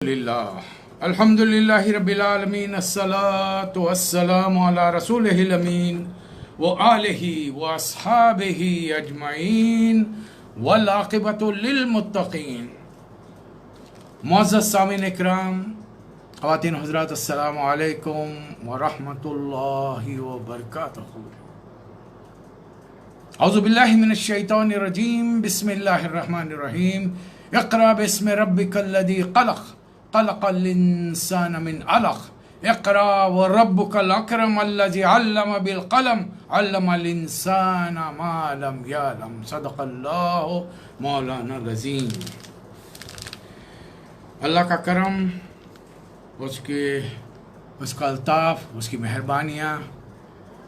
للہ الحمد للہ رب العالمین الصلاۃ والسلام علی رسولہ الامین وآلہ واصحابہ اجمعین والعاقبۃ للمتقین۔ معزز سامعین اکرام، خواتین حضرات، السلام علیکم ورحمۃ اللہ وبرکاتہ۔ اعوذ باللہ من الشیطان الرجیم، بسم اللہ الرحمن الرحیم۔ اقرأ باسم ربک الذی خلق، خلق الانسان من علق، اقرأ وربک الاکرم الذی علم بالقلم، علم الانسان ما لم یعلم۔ صدق اللہ مولانا العظیم۔ اللہ کا کرم، اس کا الطاف، اس کی مہربانیاں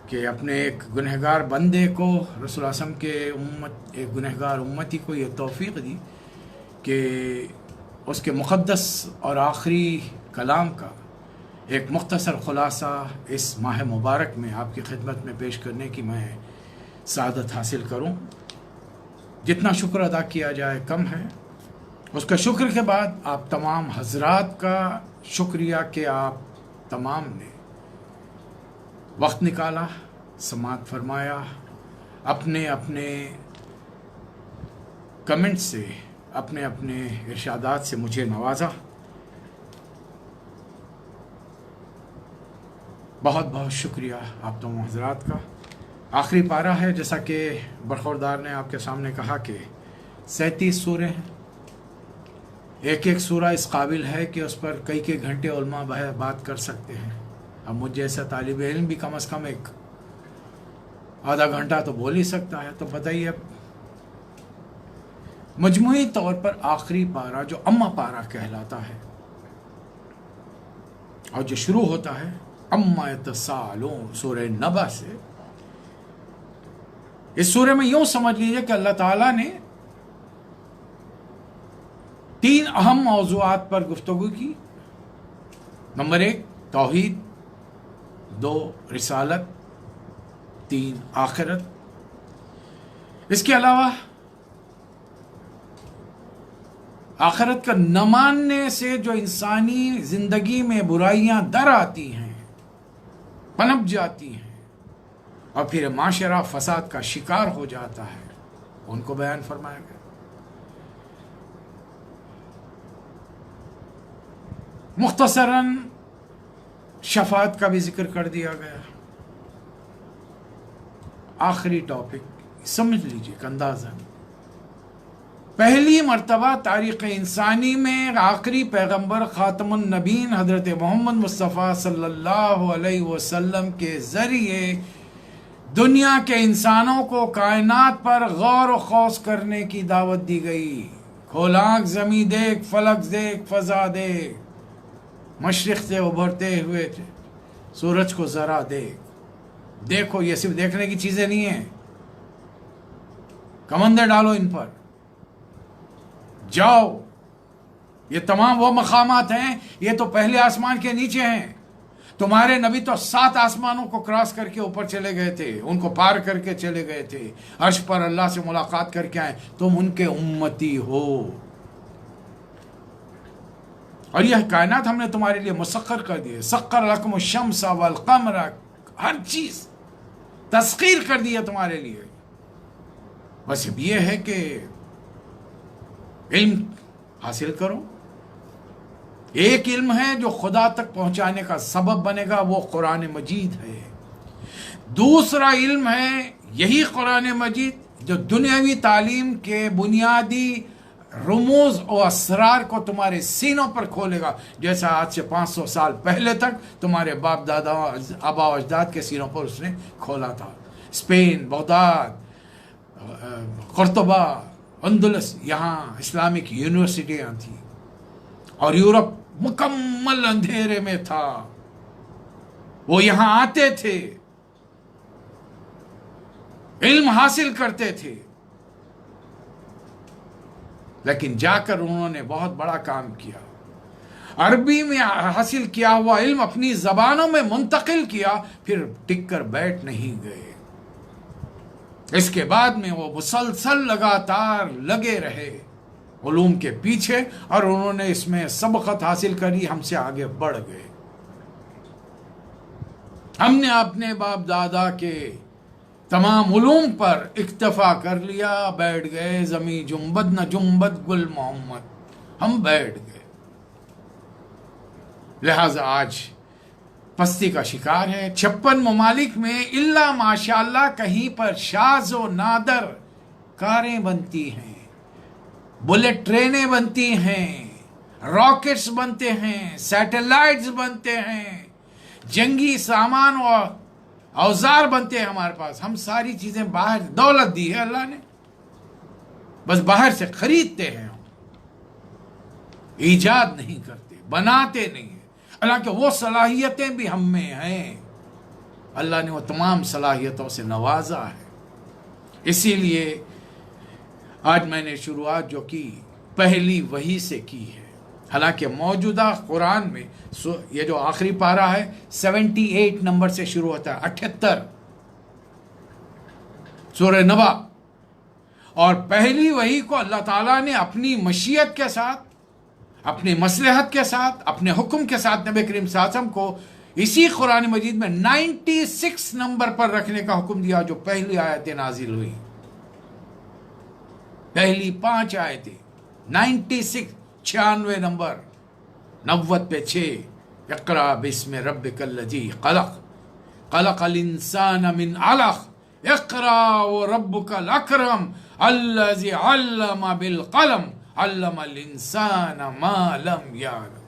کہ اپنے ایک گنہگار بندے کو، رسول اللہ صلی اللہ علیہ وسلم کے ایک گنہگار امتی کو یہ توفیق دی کہ اس کے مقدس اور آخری کلام کا ایک مختصر خلاصہ اس ماہ مبارک میں آپ کی خدمت میں پیش کرنے کی میں سعادت حاصل کروں۔ جتنا شکر ادا کیا جائے کم ہے۔ اس کا شکر کے بعد آپ تمام حضرات کا شکریہ کہ آپ تمام نے وقت نکالا، سماعت فرمایا، اپنے اپنے کمنٹ سے، اپنے اپنے ارشادات سے مجھے نوازا۔ بہت بہت شکریہ آپ تمام حضرات کا۔ آخری پارہ ہے، جیسا کہ برخوردار نے آپ کے سامنے کہا کہ 37 سورے ہیں۔ ایک ایک سورہ اس قابل ہے کہ اس پر کئی گھنٹے علماء بات کر سکتے ہیں۔ اب مجھ جیسا طالب علم بھی کم از کم ایک آدھا گھنٹہ تو بول ہی سکتا ہے۔ تو بتائیے، اب مجموعی طور پر آخری پارہ جو اما پارہ کہلاتا ہے اور جو شروع ہوتا ہے اما یتساءلون سورہ نبا سے، اس سورہ میں یوں سمجھ لیجئے کہ اللہ تعالیٰ نے 3 اہم موضوعات پر گفتگو کی۔ نمبر 1 توحید، 2 رسالت، 3 آخرت۔ اس کے علاوہ آخرت کا نہ ماننے سے جو انسانی زندگی میں برائیاں در آتی ہیں، پنپ جاتی ہیں اور پھر معاشرہ فساد کا شکار ہو جاتا ہے، ان کو بیان فرمایا گیا۔ مختصراً شفاعت کا بھی ذکر کر دیا گیا۔ آخری ٹاپک سمجھ لیجئے کہ اندازاً پہلی مرتبہ تاریخ انسانی میں آخری پیغمبر خاتم النبیین حضرت محمد مصطفیٰ صلی اللہ علیہ وسلم کے ذریعے دنیا کے انسانوں کو کائنات پر غور و خوض کرنے کی دعوت دی گئی۔ کھول آنکھ زمیں دیکھ، فلک دیکھ، فضا دیکھ، مشرق سے ابھرتے ہوئے سورج کو ذرا دیکھو۔ یہ صرف دیکھنے کی چیزیں نہیں ہیں، کمندے ڈالو ان پر، جاؤ۔ یہ تمام وہ مقامات ہیں، یہ تو پہلے آسمان کے نیچے ہیں۔ تمہارے نبی تو 7 آسمانوں کو کراس کر کے اوپر چلے گئے تھے، ان کو پار کر کے چلے گئے تھے، عرش پر اللہ سے ملاقات کر کے آئے۔ تم ان کے امتی ہو، اور یہ کائنات ہم نے تمہارے لیے مسخر کر دی ہے۔ سخر لکم الشمس والقمر، ہر چیز تسخیر کر دی ہے تمہارے لیے۔ بس اب یہ ہے کہ علم حاصل کرو۔ ایک علم ہے جو خدا تک پہنچانے کا سبب بنے گا، وہ قرآن مجید ہے۔ دوسرا علم ہے یہی قرآن مجید جو دنیاوی تعلیم کے بنیادی رموز و اسرار کو تمہارے سینوں پر کھولے گا، جیسا آج سے 500 سال پہلے تک تمہارے باپ دادا آبا و اجداد کے سینوں پر اس نے کھولا تھا۔ اسپین، بغداد، قرطبہ، اندلس، یہاں اسلامک یونیورسٹیاں تھیں، اور یورپ مکمل اندھیرے میں تھا۔ وہ یہاں آتے تھے، علم حاصل کرتے تھے، لیکن جا کر انہوں نے بہت بڑا کام کیا۔ عربی میں حاصل کیا ہوا علم اپنی زبانوں میں منتقل کیا، پھر ٹک کر بیٹھ نہیں گئے۔ اس کے بعد میں وہ مسلسل لگاتار لگے رہے۔ علوم کے پیچھے، اور انہوں نے اس میں سبقت حاصل کری، ہم سے آگے بڑھ گئے۔ ہم نے اپنے باپ دادا کے تمام علوم پر اکتفا کر لیا، بیٹھ گئے زمیں جنبد نہ جنبد گل محمد، ہم بیٹھ گئے۔ لہذا آج پستی کا شکار ہے۔ 56 ممالک میں الا ماشاءاللہ کہیں پر شاذ و نادر کاریں بنتی ہیں، بلٹ ٹرینیں بنتی ہیں، راکٹس بنتے ہیں، سیٹلائٹس بنتے ہیں، جنگی سامان و اوزار بنتے ہیں ہمارے پاس۔ ہم ساری چیزیں باہر، دولت دی ہے اللہ نے، بس باہر سے خریدتے ہیں، ہم ایجاد نہیں کرتے، بناتے نہیں ہیں۔ حالانکہ وہ صلاحیتیں بھی ہم میں ہیں، اللہ نے وہ تمام صلاحیتوں سے نوازا ہے۔ اسی لیے آج میں نے شروعات جو کی پہلی وحی سے کی ہے۔ حالانکہ موجودہ قرآن میں یہ جو آخری پارہ ہے 78 نمبر سے شروع ہوتا ہے، 78 سورہ نبا، اور پہلی وحی کو اللہ تعالیٰ نے اپنی مشیت کے ساتھ، اپنی مصلحت کے ساتھ، اپنے حکم کے ساتھ نبی کریم صلی اللہ علیہ وسلم کو اسی قرآن مجید میں 96 نمبر پر رکھنے کا حکم دیا، جو پہلی آیتیں نازل ہوئی، پہلی 5 آیتیں 96، 96 نمبر، 90 پہ 6۔ اقرا بسم ربک الذی خلق، خلق الانسان من علق، اقرا وربک الاکرم الذی علم بالقلم علم الانسان ما لم یعلم۔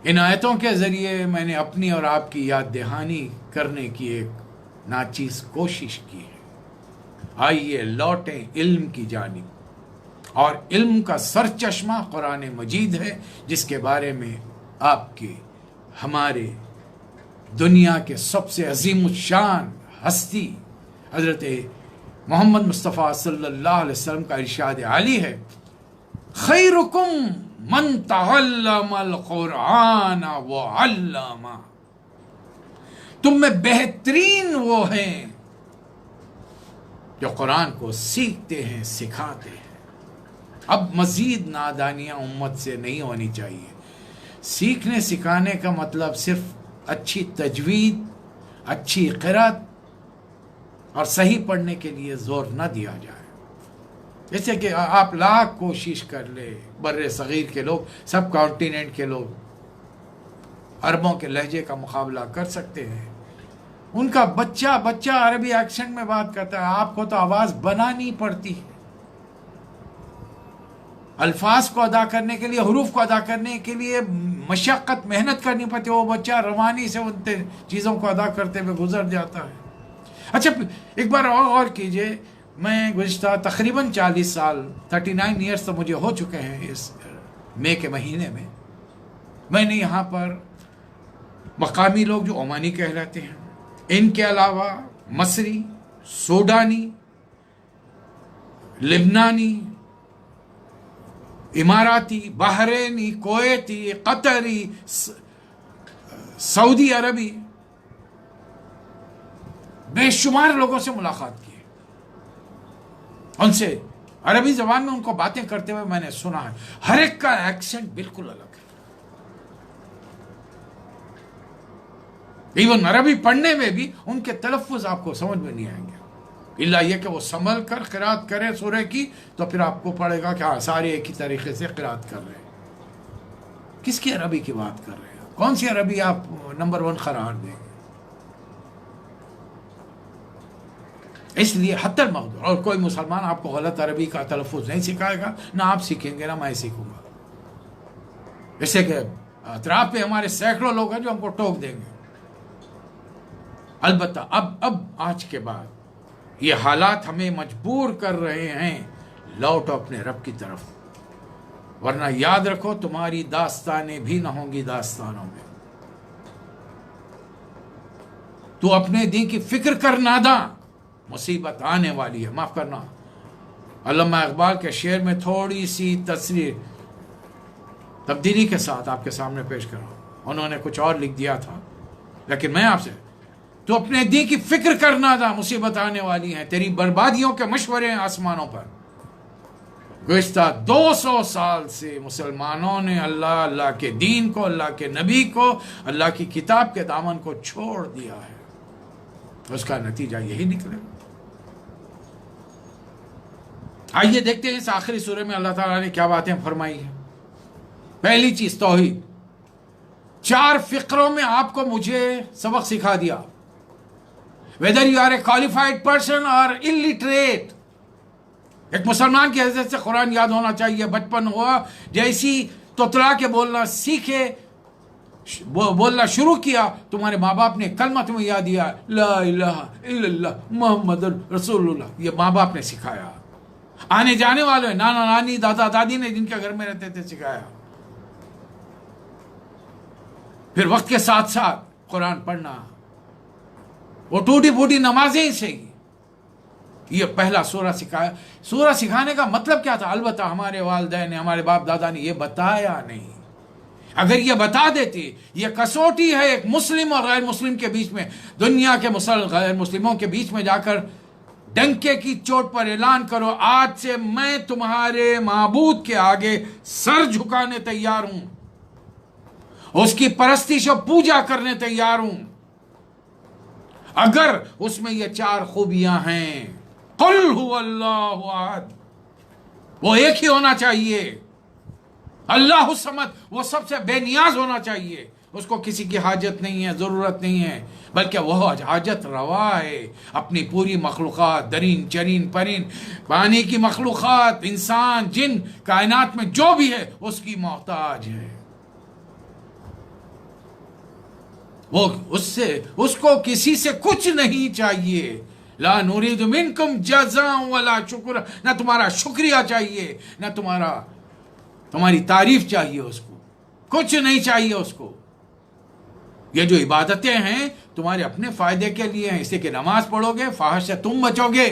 ان آیتوں کے ذریعے میں نے اپنی اور آپ کی یاد دہانی کرنے کی ایک ناچیز کوشش کی ہے۔ آئیے لوٹیں علم کی جانب، اور علم کا سرچشمہ قرآن مجید ہے، جس کے بارے میں آپ کے ہمارے دنیا کے سب سے عظیم الشان ہستی حضرت محمد مصطفیٰ صلی اللہ علیہ وسلم کا ارشاد عالی ہے، خیرکم من تعلم القرآن وعلم۔ تم میں بہترین وہ ہیں جو قرآن کو سیکھتے ہیں، سکھاتے ہیں۔ اب مزید نادانیاں امت سے نہیں ہونی چاہیے۔ سیکھنے سکھانے کا مطلب صرف اچھی تجوید، اچھی قرأت اور صحیح پڑھنے کے لیے زور نہ دیا جائے۔ جیسے کہ آپ لاکھ کوشش کر لے، بر صغیر کے لوگ، سب کانٹیننٹ کے لوگ عربوں کے لہجے کا مقابلہ کر سکتے ہیں۔ ان کا بچہ عربی ایکسنٹ میں بات کرتا ہے، آپ کو تو آواز بنانی پڑتی ہے، الفاظ کو ادا کرنے کے لیے، حروف کو ادا کرنے کے لیے مشقت، محنت کرنی پڑتی ہے۔ وہ بچہ روانی سے ان چیزوں کو ادا کرتے ہوئے گزر جاتا ہے۔ اچھا ایک بار اور کیجئے، میں گزشتہ تقریباً 40 سال 39 ایئرس تو مجھے ہو چکے ہیں اس مئی کے مہینے میں نے یہاں پر مقامی لوگ جو عمانی کہلاتے ہیں، ان کے علاوہ مصری، سوڈانی، لبنانی، اماراتی، بحرینی، کویتی، قطری، سعودی عربی، بے شمار لوگوں سے ملاقات کی، ان سے عربی زبان میں ان کو باتیں کرتے ہوئے میں نے سنا ہے۔ ہر ایک کا ایکسنٹ بالکل الگ ہے، ایون عربی پڑھنے میں بھی ان کے تلفظ آپ کو سمجھ میں نہیں آئیں گے، الا یہ کہ وہ سنبھل کر قرات کرے سورہ کی، تو پھر آپ کو پڑے گا کہ ہاں سارے ایک ہی طریقے سے قرات کر رہے ہیں۔ کس کی عربی کی بات کر رہے ہیں؟ کون سی عربی آپ نمبر 1 قرار دیں گے؟ اس لیے حتی المقدور، اور کوئی مسلمان آپ کو غلط عربی کا تلفظ نہیں سکھائے گا، نہ آپ سیکھیں گے نہ میں سیکھوں گا۔ جیسے کہ اطراف پہ ہمارے سینکڑوں لوگ ہیں جو ہم کو ٹوک دیں گے۔ البتہ اب آج کے بعد یہ حالات ہمیں مجبور کر رہے ہیں، لوٹو اپنے رب کی طرف، ورنہ یاد رکھو تمہاری داستانیں بھی نہ ہوں گی داستانوں میں۔ تو اپنے دین کی فکر کر ناداں، مصیبت آنے والی ہے۔ معاف کرنا، علامہ اقبال کے شعر میں تھوڑی سی تصریح تبدیلی کے ساتھ آپ کے سامنے پیش کر رہا ہوں۔ انہوں نے کچھ اور لکھ دیا تھا، لیکن میں آپ سے تو اپنے دین کی فکر کرنا تھا، مصیبت آنے والی ہیں، تیری بربادیوں کے مشورے ہیں آسمانوں پر۔ گزشتہ 200 سال سے مسلمانوں نے اللہ کے دین کو، اللہ کے نبی کو، اللہ کی کتاب کے دامن کو چھوڑ دیا ہے، اس کا نتیجہ یہی نکلے گا۔ آئیے دیکھتے ہیں اس آخری سورہ میں اللہ تعالیٰ نے کیا باتیں فرمائی ہیں۔ پہلی چیز توحید، 4 فقروں میں آپ کو مجھے سبق سکھا دیا، whether you are a qualified person or illiterate۔ ایک مسلمان کی حیثیت سے قرآن یاد ہونا چاہیے، بچپن ہوا جیسی تتلا کے بولنا سیکھے، بولنا شروع کیا، تمہارے ماں باپ نے کلمہ تمہیں یاد دیا، لا الہ الا اللہ محمد رسول اللہ، یہ ماں باپ نے سکھایا، آنے جانے والے نانا نانی دادا دادی نے جن کے گھر میں رہتے تھے سکھایا، پھر وقت کے ساتھ ساتھ قرآن پڑھنا، وہ ٹوٹی پھوٹی نمازیں سے ہی یہ پہلا سورہ سکھایا۔ سورہ سکھانے کا مطلب کیا تھا؟ البتہ ہمارے والدین نے، ہمارے باپ دادا نے یہ بتایا نہیں۔ اگر یہ بتا دیتے، یہ کسوٹی ہے ایک مسلم اور غیر مسلم کے بیچ میں، دنیا کے غیر مسلموں کے بیچ میں جا کر ڈنکے کی چوٹ پر اعلان کرو، آج سے میں تمہارے معبود کے آگے سر جھکانے تیار ہوں، اس کی پرستش و پوجا کرنے تیار ہوں، اگر اس میں یہ 4 خوبیاں ہیں، قل هو اللہ احد، وہ ایک ہی ہونا چاہیے، اللہ الصمد، وہ سب سے بے نیاز ہونا چاہیے، اس کو کسی کی حاجت نہیں ہے، ضرورت نہیں ہے، بلکہ وہ حاجت روا ہے، اپنی پوری مخلوقات، درین چرین پرین، پانی کی مخلوقات، انسان جن، کائنات میں جو بھی ہے اس کی محتاج ہے، وہ اس کو کسی سے کچھ نہیں چاہیے، لا نريد منکم جزاء ولا شکر، نہ تمہارا شکریہ چاہیے، نہ تمہاری تعریف چاہیے، اس کو کچھ نہیں چاہیے اس کو۔ یہ جو عبادتیں ہیں تمہارے اپنے فائدے کے لیے ہیں، اس لیے کہ نماز پڑھو گے فحش سے تم بچو گے،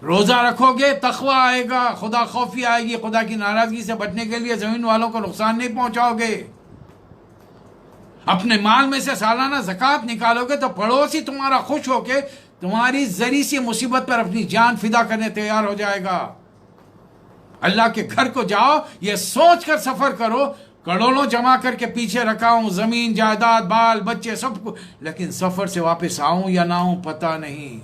روزہ رکھو گے تقوی آئے گا، خدا خوفی آئے گی، خدا کی ناراضگی سے بچنے کے لیے زمین والوں کو نقصان نہیں پہنچاؤ گے، اپنے مال میں سے سالانہ زکوٰۃ نکالو گے تو پڑوسی تمہارا خوش ہو کے تمہاری ذری سی مصیبت پر اپنی جان فدا کرنے تیار ہو جائے گا۔ اللہ کے گھر کو جاؤ، یہ سوچ کر سفر کرو، کروڑوں جمع کر کے پیچھے رکھا ہوں، زمین جائیداد بال بچے سب کو، لیکن سفر سے واپس آؤں یا نہ آؤں پتہ نہیں۔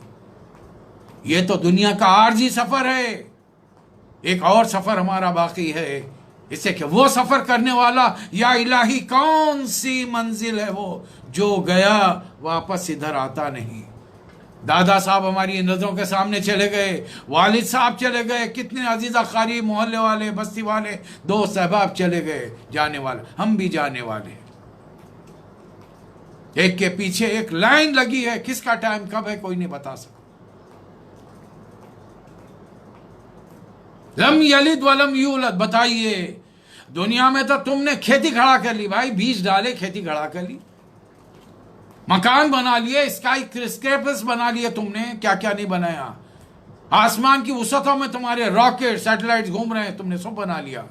یہ تو دنیا کا عارضی سفر ہے، ایک اور سفر ہمارا باقی ہے، اس سے کہ وہ سفر کرنے والا، یا الہی کون سی منزل ہے وہ جو گیا واپس ادھر آتا نہیں۔ دادا صاحب ہماری نظروں کے سامنے چلے گئے، والد صاحب چلے گئے، کتنے عزیزہ قریب محلے والے بستی والے دوست احباب چلے گئے، جانے والے، ہم بھی جانے والے ہیں۔ ایک کے پیچھے ایک لائن لگی ہے، کس کا ٹائم کب ہے کوئی نہیں بتا سکتا۔ لم یلد ولم یولد، بتائیے دنیا میں تو تم نے کھیتی کھڑا کر لی، بھائی بیج ڈالے کھیتی کھڑا کر لی، مکان بنا لیے، اسکائی اسکیپرز بنا لیے، تم نے کیا کیا نہیں بنایا، آسمان کی وسعتوں میں تمہارے راکٹ سیٹلائٹس گھوم رہے ہیں، تم نے سب بنا لیا،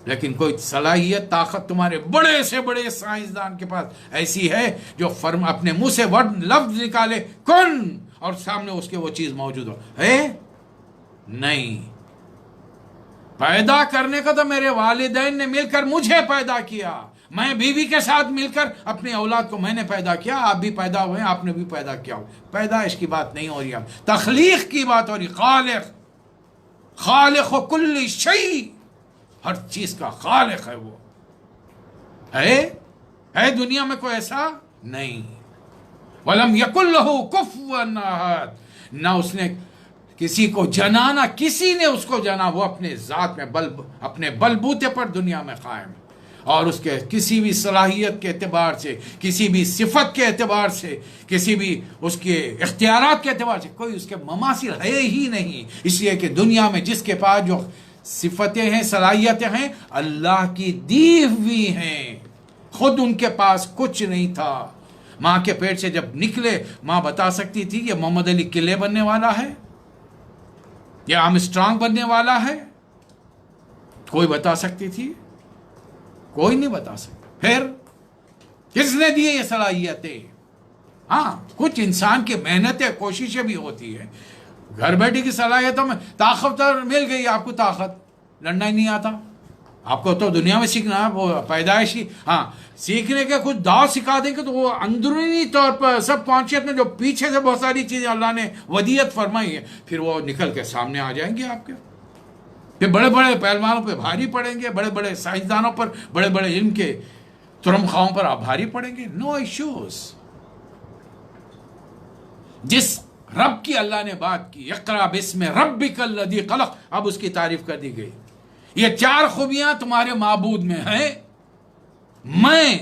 لیکن کوئی صلاحیت طاقت تمہارے بڑے سے بڑے سائنسدان کے پاس ایسی ہے جو اپنے منہ سے ورڈ لفظ نکالے کن اور سامنے اس کے وہ چیز موجود ہو، ہے نہیں۔ پیدا کرنے کا تو میرے والدین نے مل کر مجھے پیدا کیا، میں بیوی کے ساتھ مل کر اپنی اولاد کو میں نے پیدا کیا، آپ بھی پیدا ہوئے، آپ نے بھی پیدا کیا ہو، پیدائش کی بات نہیں ہو رہی، تخلیق کی بات ہو رہی، خالق و کل شیء، ہر چیز کا خالق ہے، وہ ہے دنیا میں کوئی ایسا نہیں۔ وَلَمْ يَكُنْ لَهُ كُفُوًا أَحَدٌ، نہ اس نے کسی کو جنا، نہ کسی نے اس کو جنا، وہ اپنے ذات میں اپنے بلبوتے پر دنیا میں قائم ہے، اور اس کے کسی بھی صلاحیت کے اعتبار سے، کسی بھی صفت کے اعتبار سے، کسی بھی اس کے اختیارات کے اعتبار سے کوئی اس کے مماثل ہے ہی نہیں، اس لیے کہ دنیا میں جس کے پاس جو صفتیں ہیں، صلاحیتیں ہیں، اللہ کی دی ہوئی ہیں، خود ان کے پاس کچھ نہیں تھا۔ ماں کے پیٹ سے جب نکلے، ماں بتا سکتی تھی یہ محمد علی قلعے بننے والا ہے، یہ آرمسٹرانگ بننے والا ہے؟ کوئی بتا سکتی تھی؟ کوئی نہیں بتا سکتا۔ پھر کس نے دیے یہ صلاحیتیں؟ ہاں کچھ انسان کی محنتیں کوششیں بھی ہوتی ہے. گھر بیٹھے کی صلاحیتوں میں طاقت مل گئی آپ کو، طاقت لڑنا ہی نہیں آتا آپ کو تو دنیا میں سیکھنا ہے، وہ پیدائشی. ہاں سیکھنے کے کچھ داؤ سکھا دیں گے تو وہ اندرونی طور پر سب کانشیس میں جو پیچھے سے بہت ساری چیزیں اللہ نے ودیت فرمائی ہے پھر وہ نکل کے سامنے آ جائیں گے آپ کے. پھر بڑے بڑے پہلوانوں پہ بھاری پڑیں گے، بڑے بڑے سائنسدانوں پر، بڑے بڑے علم کے ترم خواہوں پر آپ بھاری پڑیں گے. نو ایشوز. جس رب کی اللہ نے بات کی، اقرا بسم ربک الذی خلق، اب اس کی تعریف کر دی گئی. یہ 4 خوبیاں تمہارے معبود میں ہیں، میں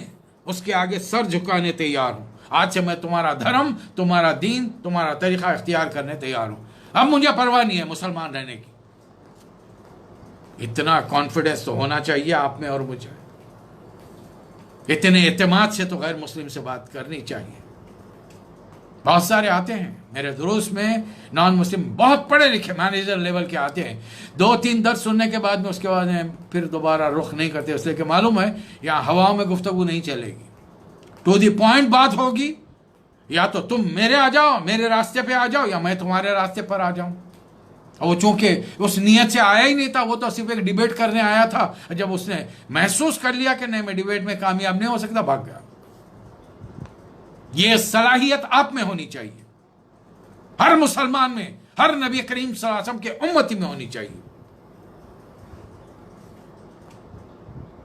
اس کے آگے سر جھکانے تیار ہوں. آج سے میں تمہارا دھرم، تمہارا دین، تمہارا طریقہ اختیار کرنے تیار ہوں. اب مجھے پرواہ نہیں ہے مسلمان رہنے کی. اتنا کانفیڈنس تو ہونا چاہیے آپ میں اور مجھے. اتنے اعتماد سے تو غیر مسلم سے بات کرنی چاہیے. بہت سارے آتے ہیں میرے دروس میں، نان مسلم بہت پڑھے لکھے مینیجر لیول کے آتے ہیں، 2-3 درس سننے کے بعد میں اس کے بعد پھر دوبارہ رخ نہیں کرتے، اس لیے کہ معلوم ہے یہاں ہواؤں میں گفتگو نہیں چلے گی. ٹو دی پوائنٹ بات ہوگی، یا تو تم میرے آ جاؤ، میرے راستے پہ آ جاؤ، یا میں تمہارے راستے پر آ جاؤں. اور وہ چونکہ اس نیت سے آیا ہی نہیں تھا، وہ تو صرف ایک ڈیبیٹ کرنے آیا تھا. جب اس نے محسوس کر لیا کہ نہیں میں ڈیبیٹ میں کامیاب نہیں ہو سکتا، بھاگ گیا. یہ صلاحیت آپ میں ہونی چاہیے، ہر مسلمان میں، ہر نبی کریم صلی اللہ علیہ وسلم کے امتی میں ہونی چاہیے.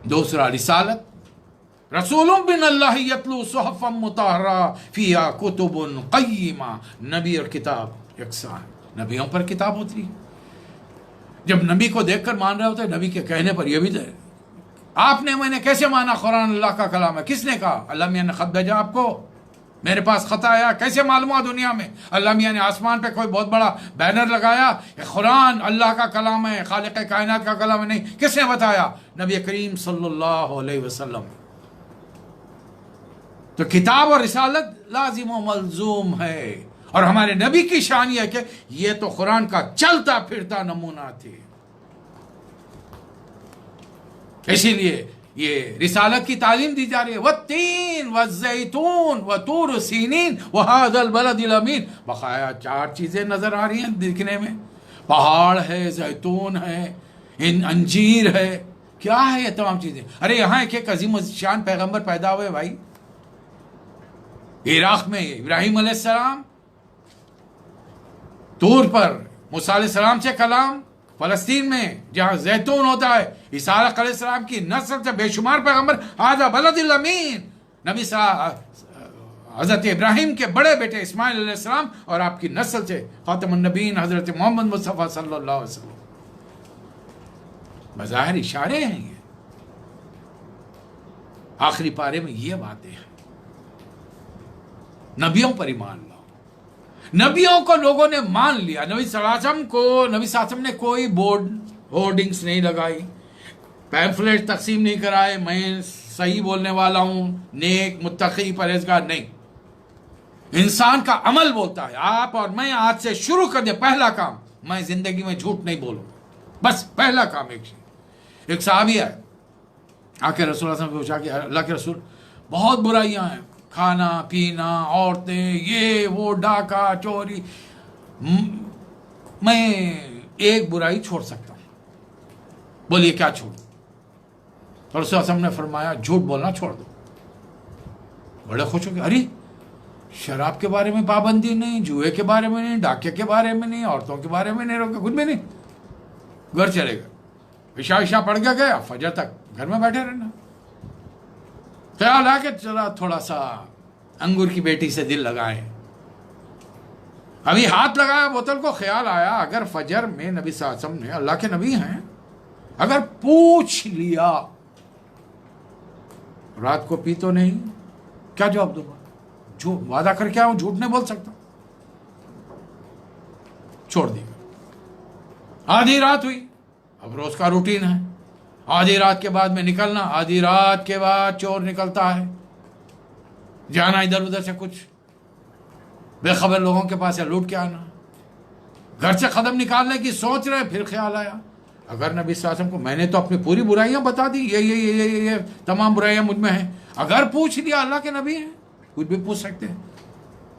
دوسرا رسالت، رسول من اللہ یتلو صحفا مطہرہ فیہا کتب قیمہ. نبی اور کتاب یکساں، نبیوں پر کتاب ہوتی ہے. جب نبی کو دیکھ کر مان رہے ہوتے ہیں، نبی کے کہنے پر یہ بھی دے. آپ نے میں نے کیسے مانا قرآن اللہ کا کلام ہے؟ کس نے کہا؟ اللہ میاں نے خط بھیجا آپ کو، میرے پاس خط آیا. کیسے معلوم ہوا دنیا میں؟ اللہ میاں نے آسمان پہ کوئی بہت بڑا بینر لگایا کہ قرآن اللہ کا کلام ہے، خالق کائنات کا کلام ہے؟ نہیں. کس نے بتایا؟ نبی کریم صلی اللہ علیہ وسلم. تو کتاب اور رسالت لازم و ملزوم ہے. اور ہمارے نبی کی شان یہ ہے کہ یہ تو قرآن کا چلتا پھرتا نمونہ تھے. اسی لیے یہ رسالت کی تعلیم دی جا رہی ہے. والتین والزیتون وطور سینین وہذا البلد الامین. بقایا 4 چیزیں نظر آ رہی ہیں دکھنے میں. پہاڑ ہے، زیتون ہے، انجیر ہے. کیا ہے یہ تمام چیزیں؟ ارے یہاں ایک عظیم شان پیغمبر پیدا ہوئے بھائی. عراق میں ابراہیم علیہ السلام، طور پر موسیٰ علیہ السلام سے کلام، فلسطین میں جہاں زیتون ہوتا ہے اسحاق علیہ السلام کی نسل سے بے شمار پیغمبر. هذا بلد الامین. نبی حضرت ابراہیم کے بڑے بیٹے اسماعیل علیہ السلام اور آپ کی نسل سے خاتم النبیین حضرت محمد مصطفیٰ صلی اللہ علیہ وسلم. بظاہر اشارے ہیں یہ. آخری پارے میں یہ باتیں ہیں. نبیوں پر ایمان لاؤ. نبیوں کو لوگوں نے مان لیا. نبی صلی اللہ علیہ وسلم نے کوئی بورڈ ہورڈنگز نہیں لگائی، پیمفلیٹ تقسیم نہیں کرائے، میں صحیح بولنے والا ہوں، نیک متقی پرہیزگار. نہیں، انسان کا عمل بولتا ہے. آپ اور میں آج سے شروع کر دیں. پہلا کام، میں زندگی میں جھوٹ نہیں بولوں. بس پہلا کام. ایک صحابی ہے، آ کے رسول اللہ صلی اللہ علیہ وسلم سے پوچھا کہ اللہ کے رسول بہت برائیاں ہیں، کھانا پینا، عورتیں، یہ وہ، ڈاکہ چوری، میں ایک برائی چھوڑ سکتا ہوں. بولیے کیا چھوڑوں؟ تو رسول اللہ نے فرمایا جھوٹ بولنا چھوڑ دو. بڑے خوش ہو گئے. ارے شراب کے بارے میں پابندی نہیں، جوئے کے بارے میں نہیں، ڈاکے کے بارے میں نہیں، عورتوں کے بارے میں نہیں، روکے، کچھ بھی نہیں. گھر چلے گئے، عشاء پڑھ کے گیا، فجر تک گھر میں بیٹھے رہنا. خیال آ کہ چلا تھوڑا سا انگور کی بیٹی سے دل لگائے. ابھی ہاتھ لگایا بوتل کو، خیال آیا اگر فجر میں نبی صلی اللہ علیہ وسلم نے، اللہ کے نبی ہیں، اگر پوچھ لیا رات کو پی تو نہیں، کیا جواب دوں گا؟ جھوٹ وعدہ کر کے آؤں، جھوٹ نہیں بول سکتا. چھوڑ دیا. آدھی رات ہوئی، اب روز کا روٹین ہے، آدھی رات کے بعد میں نکلنا. آدھی رات کے بعد چور نکلتا ہے، جانا ادھر ادھر سے کچھ بے خبر لوگوں کے پاس ہے، لوٹ کے آنا. گھر سے قدم نکالنے کی سوچ رہے، پھر خیال آیا اگر نبی صلی اللہ علیہ وسلم کو میں نے تو اپنی پوری برائیاں بتا دی، یہ تمام برائیاں مجھ میں ہیں، اگر پوچھ لیا، اللہ کے نبی ہیں، کچھ بھی پوچھ سکتے ہیں.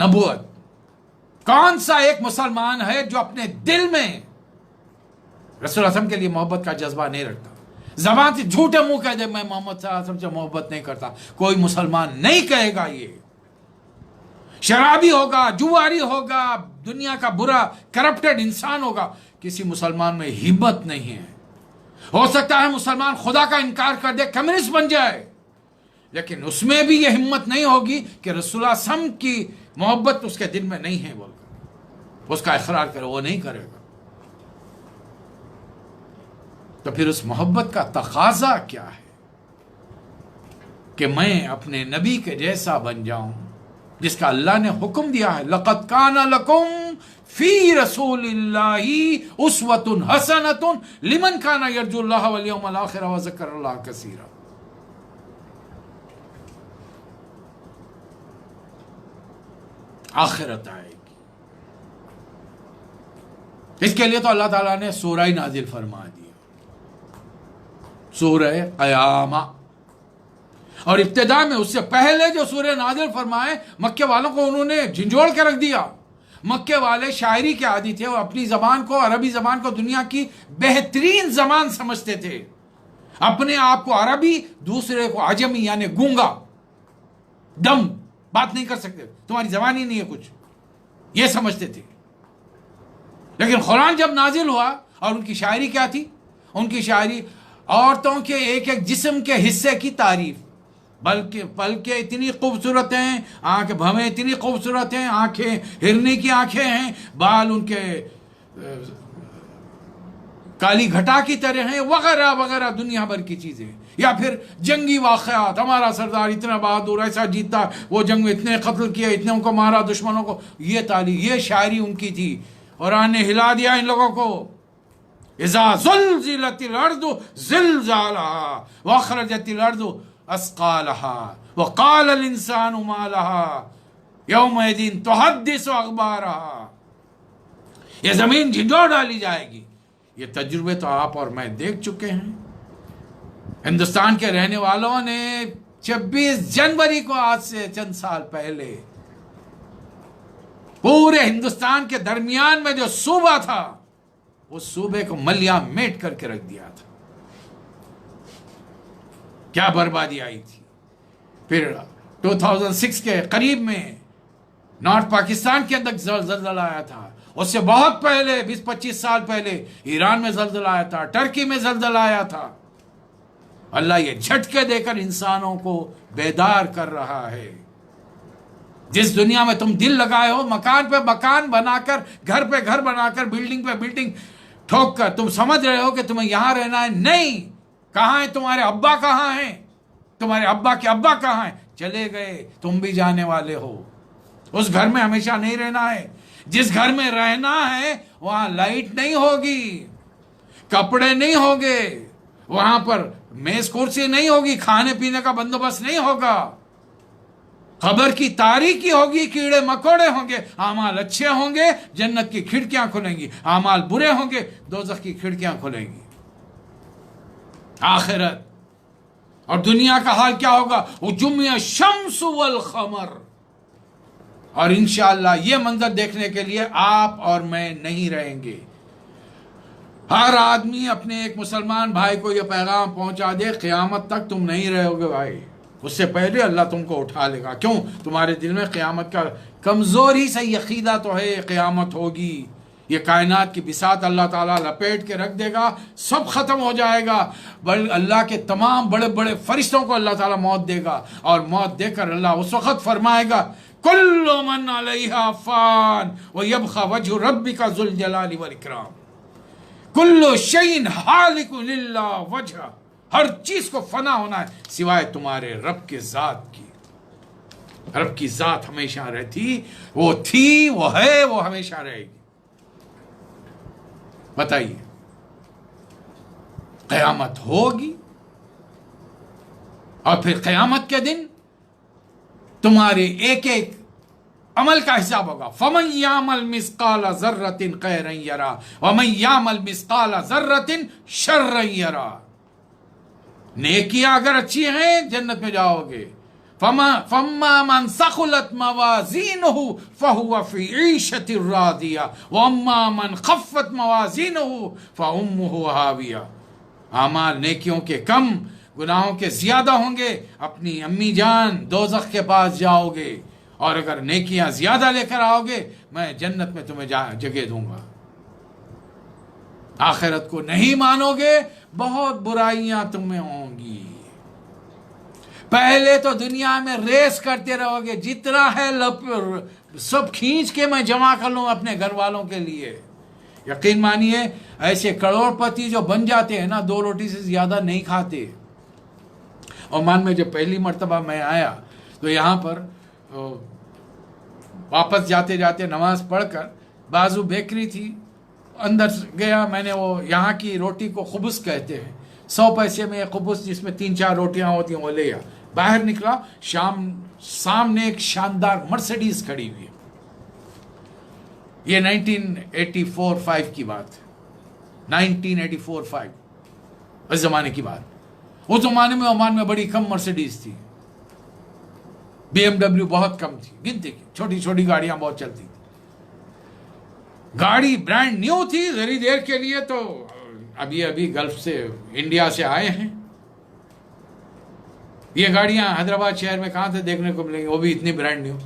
نبوت. کون سا ایک مسلمان ہے جو اپنے دل میں رسول اللہ علیہ وسلم کے لیے محبت کا جذبہ نہیں رکھتا؟ زبان سے جھوٹے منہ کہہ دے میں محمد صلی اللہ علیہ وسلم سے محبت نہیں کرتا. کوئی مسلمان نہیں کہے گا. یہ شرابی ہوگا، جواری ہوگا، دنیا کا برا کرپٹڈ انسان ہوگا، کسی مسلمان میں ہمت نہیں ہے. ہو سکتا ہے مسلمان خدا کا انکار کر دے، کمیونسٹ بن جائے، لیکن اس میں بھی یہ ہمت نہیں ہوگی کہ رسول اللہ صلی اللہ علیہ وسلم کی محبت اس کے دل میں نہیں ہے بول کر اس کا اقرار کرے. وہ نہیں کرے گا. تو پھر اس محبت کا تقاضا کیا ہے کہ میں اپنے نبی کے جیسا بن جاؤں جس کا اللہ نے حکم دیا ہے. لَقَدْ كَانَ لَكُمْ فِي رَسُولِ اللَّهِ أُسْوَةٌ حَسَنَةٌ لِمَنْ كَانَ يَرْجُو اللَّهَ وَالْيَوْمَ الْآخِرَ وَذَكَرَ اللَّهَ كَثِيرًا. آخرت آئے گی. اس کے لیے تو اللہ تعالیٰ نے سورہ نازل فرما دیا، سورہ قیامہ. اور ابتدا میں اس سے پہلے جو سورہ نازل فرمائے مکے والوں کو انہوں نے جھنجھوڑ کے رکھ دیا. مکے والے شاعری کے عادی تھے، وہ اپنی زبان کو، عربی زبان کو دنیا کی بہترین زبان سمجھتے تھے. اپنے آپ کو عربی، دوسرے کو عجمی یعنی گونگا، ڈم، بات نہیں کر سکتے، تمہاری زبان ہی نہیں ہے کچھ، یہ سمجھتے تھے. لیکن قرآن جب نازل ہوا، اور ان کی شاعری کیا تھی؟ ان کی شاعری عورتوں کے ایک ایک جسم کے حصے کی تعریف، بلکہ اتنی خوبصورت ہیں، آنکھ بھویں اتنی خوبصورت ہیں، آنکھیں ہرنی کی آنکھیں ہیں، بال ان کے کالی گھٹا کی طرح ہیں، وغیرہ وغیرہ دنیا بھر کی چیزیں. یا پھر جنگی واقعات، ہمارا سردار اتنا بہادر، ایسا جیتا، وہ جنگ میں اتنے قتل کیے، اتنے کو مارا دشمنوں کو. یہ تعریف، یہ شاعری ان کی تھی. قرآن نے ہلا دیا ان لوگوں کو. اذا زلزلت الارض زلزالها واخرجت الارض اثقالها وقال الانسان ما لها يومئذ تحدث اخبارها. یہ زمین جھنجھوڑ ڈالی جائے گی. یہ تجربے تو آپ اور میں دیکھ چکے ہیں. ہندوستان کے رہنے والوں نے 26 جنوری کو، آج سے چند سال پہلے، پورے ہندوستان کے درمیان میں جو صوبہ تھا اس صوبے کو ملیا میٹ کر کے رکھ دیا تھا. کیا بربادی آئی تھی. پھر 2006 کے قریب میں نارتھ پاکستان کے اندر زلزلہ آیا تھا. اس سے بہت پہلے 20-25 سال پہلے ایران میں زلزلہ آیا تھا، ٹرکی میں زلزلہ آیا تھا. اللہ یہ جھٹکے دے کر انسانوں کو بیدار کر رہا ہے. جس دنیا میں تم دل لگائے ہو، مکان پہ مکان بنا کر، گھر پہ گھر بنا کر، بلڈنگ پہ بلڈنگ ٹھوک کر تم سمجھ رہے ہو کہ تمہیں یہاں رہنا ہے. نہیں. کہاں ہیں تمہارے ابا؟ کہاں ہیں تمہارے ابا کے ابا؟ کہاں ہیں؟ چلے گئے. تم بھی جانے والے ہو. اس گھر میں ہمیشہ نہیں رہنا ہے. جس گھر میں رہنا ہے وہاں لائٹ نہیں ہوگی، کپڑے نہیں ہوں گے، وہاں پر میز کرسی نہیں ہوگی، کھانے پینے کا بندوبست نہیں ہوگا، قبر کی تاریکی ہوگی، کیڑے مکوڑے ہوں گے. اعمال اچھے ہوں گے، جنت کی کھڑکیاں کھلیں گی. اعمال برے ہوں گے، دوزخ کی کھڑکیاں کھلیں گی. آخرت. اور دنیا کا حال کیا ہوگا؟ وجمع الشمس والقمر. اور انشاءاللہ یہ منظر دیکھنے کے لیے آپ اور میں نہیں رہیں گے. ہر آدمی اپنے ایک مسلمان بھائی کو یہ پیغام پہنچا دے، قیامت تک تم نہیں رہو گے بھائی. اس سے پہلے اللہ تم کو اٹھا لے گا. کیوں؟ تمہارے دل میں قیامت کا کمزوری سے عقیدہ تو ہے، قیامت ہوگی. یہ کائنات کی بساط اللہ تعالیٰ لپیٹ کے رکھ دے گا، سب ختم ہو جائے گا. اللہ کے تمام بڑے بڑے فرشتوں کو اللہ تعالیٰ موت دے گا، اور موت دے کر اللہ اس وقت فرمائے گا کل من علیہا فان ویبقی وجہ ربک ذو الجلال والاکرام. کل شیء ہالک الا وجہ. ہر چیز کو فنا ہونا ہے سوائے تمہارے رب کے ذات کی. رب کی ذات ہمیشہ رہتی، وہ تھی، وہ ہے، وہ ہمیشہ رہے گی. بتائیے، قیامت ہوگی، اور پھر قیامت کے دن تمہارے ایک ایک عمل کا حساب ہوگا. فَمَن يَعْمَلْ مِثْقَالَ ذَرَّةٍ خَيْرًا يَرَهُ وَمَن يَعْمَلْ مِثْقَالَ ذَرَّةٍ شَرًّا يَرَهُ. نیکیاں اگر اچھی ہیں جنت میں جاؤ گے، فَمَّا مَنْ ثَقُلَتْ مَوَازِينُهُ فَهُوَ فِي عِيشَةٍ رَاضِيَةٍ وَأَمَّا مَنْ خَفَّتْ مَوَازِينُهُ فَأُمُّهُ هَاوِيَةٌ۔ اعمال نیکیوں کے کم، گناہوں کے زیادہ ہوں گے، اپنی امی جان دوزخ کے پاس جاؤ گے، اور اگر نیکیاں زیادہ لے کر آؤ گے میں جنت میں تمہیں جگہ دوں گا۔ آخرت کو نہیں مانو گے، بہت برائیاں تمہیں ہوں گی۔ پہلے تو دنیا میں ریس کرتے رہو گے، جتنا ہے سب کھینچ کے میں جمع کر لوں اپنے گھر والوں کے لیے۔ یقین مانیے ایسے کروڑ پتی جو بن جاتے ہیں نا، 2 روٹی سے زیادہ نہیں کھاتے۔ عمان میں جب پہلی مرتبہ میں آیا تو یہاں پر واپس جاتے جاتے نماز پڑھ کر بازو بیکری تھی، اندر گیا، میں نے وہ یہاں کی روٹی کو خبز کہتے ہیں، 100 پیسے میں ایک خبز جس میں 3-4 روٹیاں ہوتی ہیں وہ لیا۔ باہر نکلا، سامنے ایک شاندار مرسیڈیز کھڑی ہوئی ہے۔ یہ 1984-5 کی بات ہے، 1984-5 اس زمانے کی بات۔ اس زمانے میں عمان میں بڑی کم مرسیڈیز تھی، BMW بہت کم تھی، گنتی کی چھوٹی چھوٹی گاڑیاں بہت چلتی تھی۔ گاڑی برانڈ نیو تھی، ذری دیر کے لیے تو ابھی گلف سے انڈیا سے آئے ہیں۔ یہ گاڑیاں حیدرآباد شہر میں کہاں سے دیکھنے کو ملیں گی، وہ بھی اتنی برانڈ نیو۔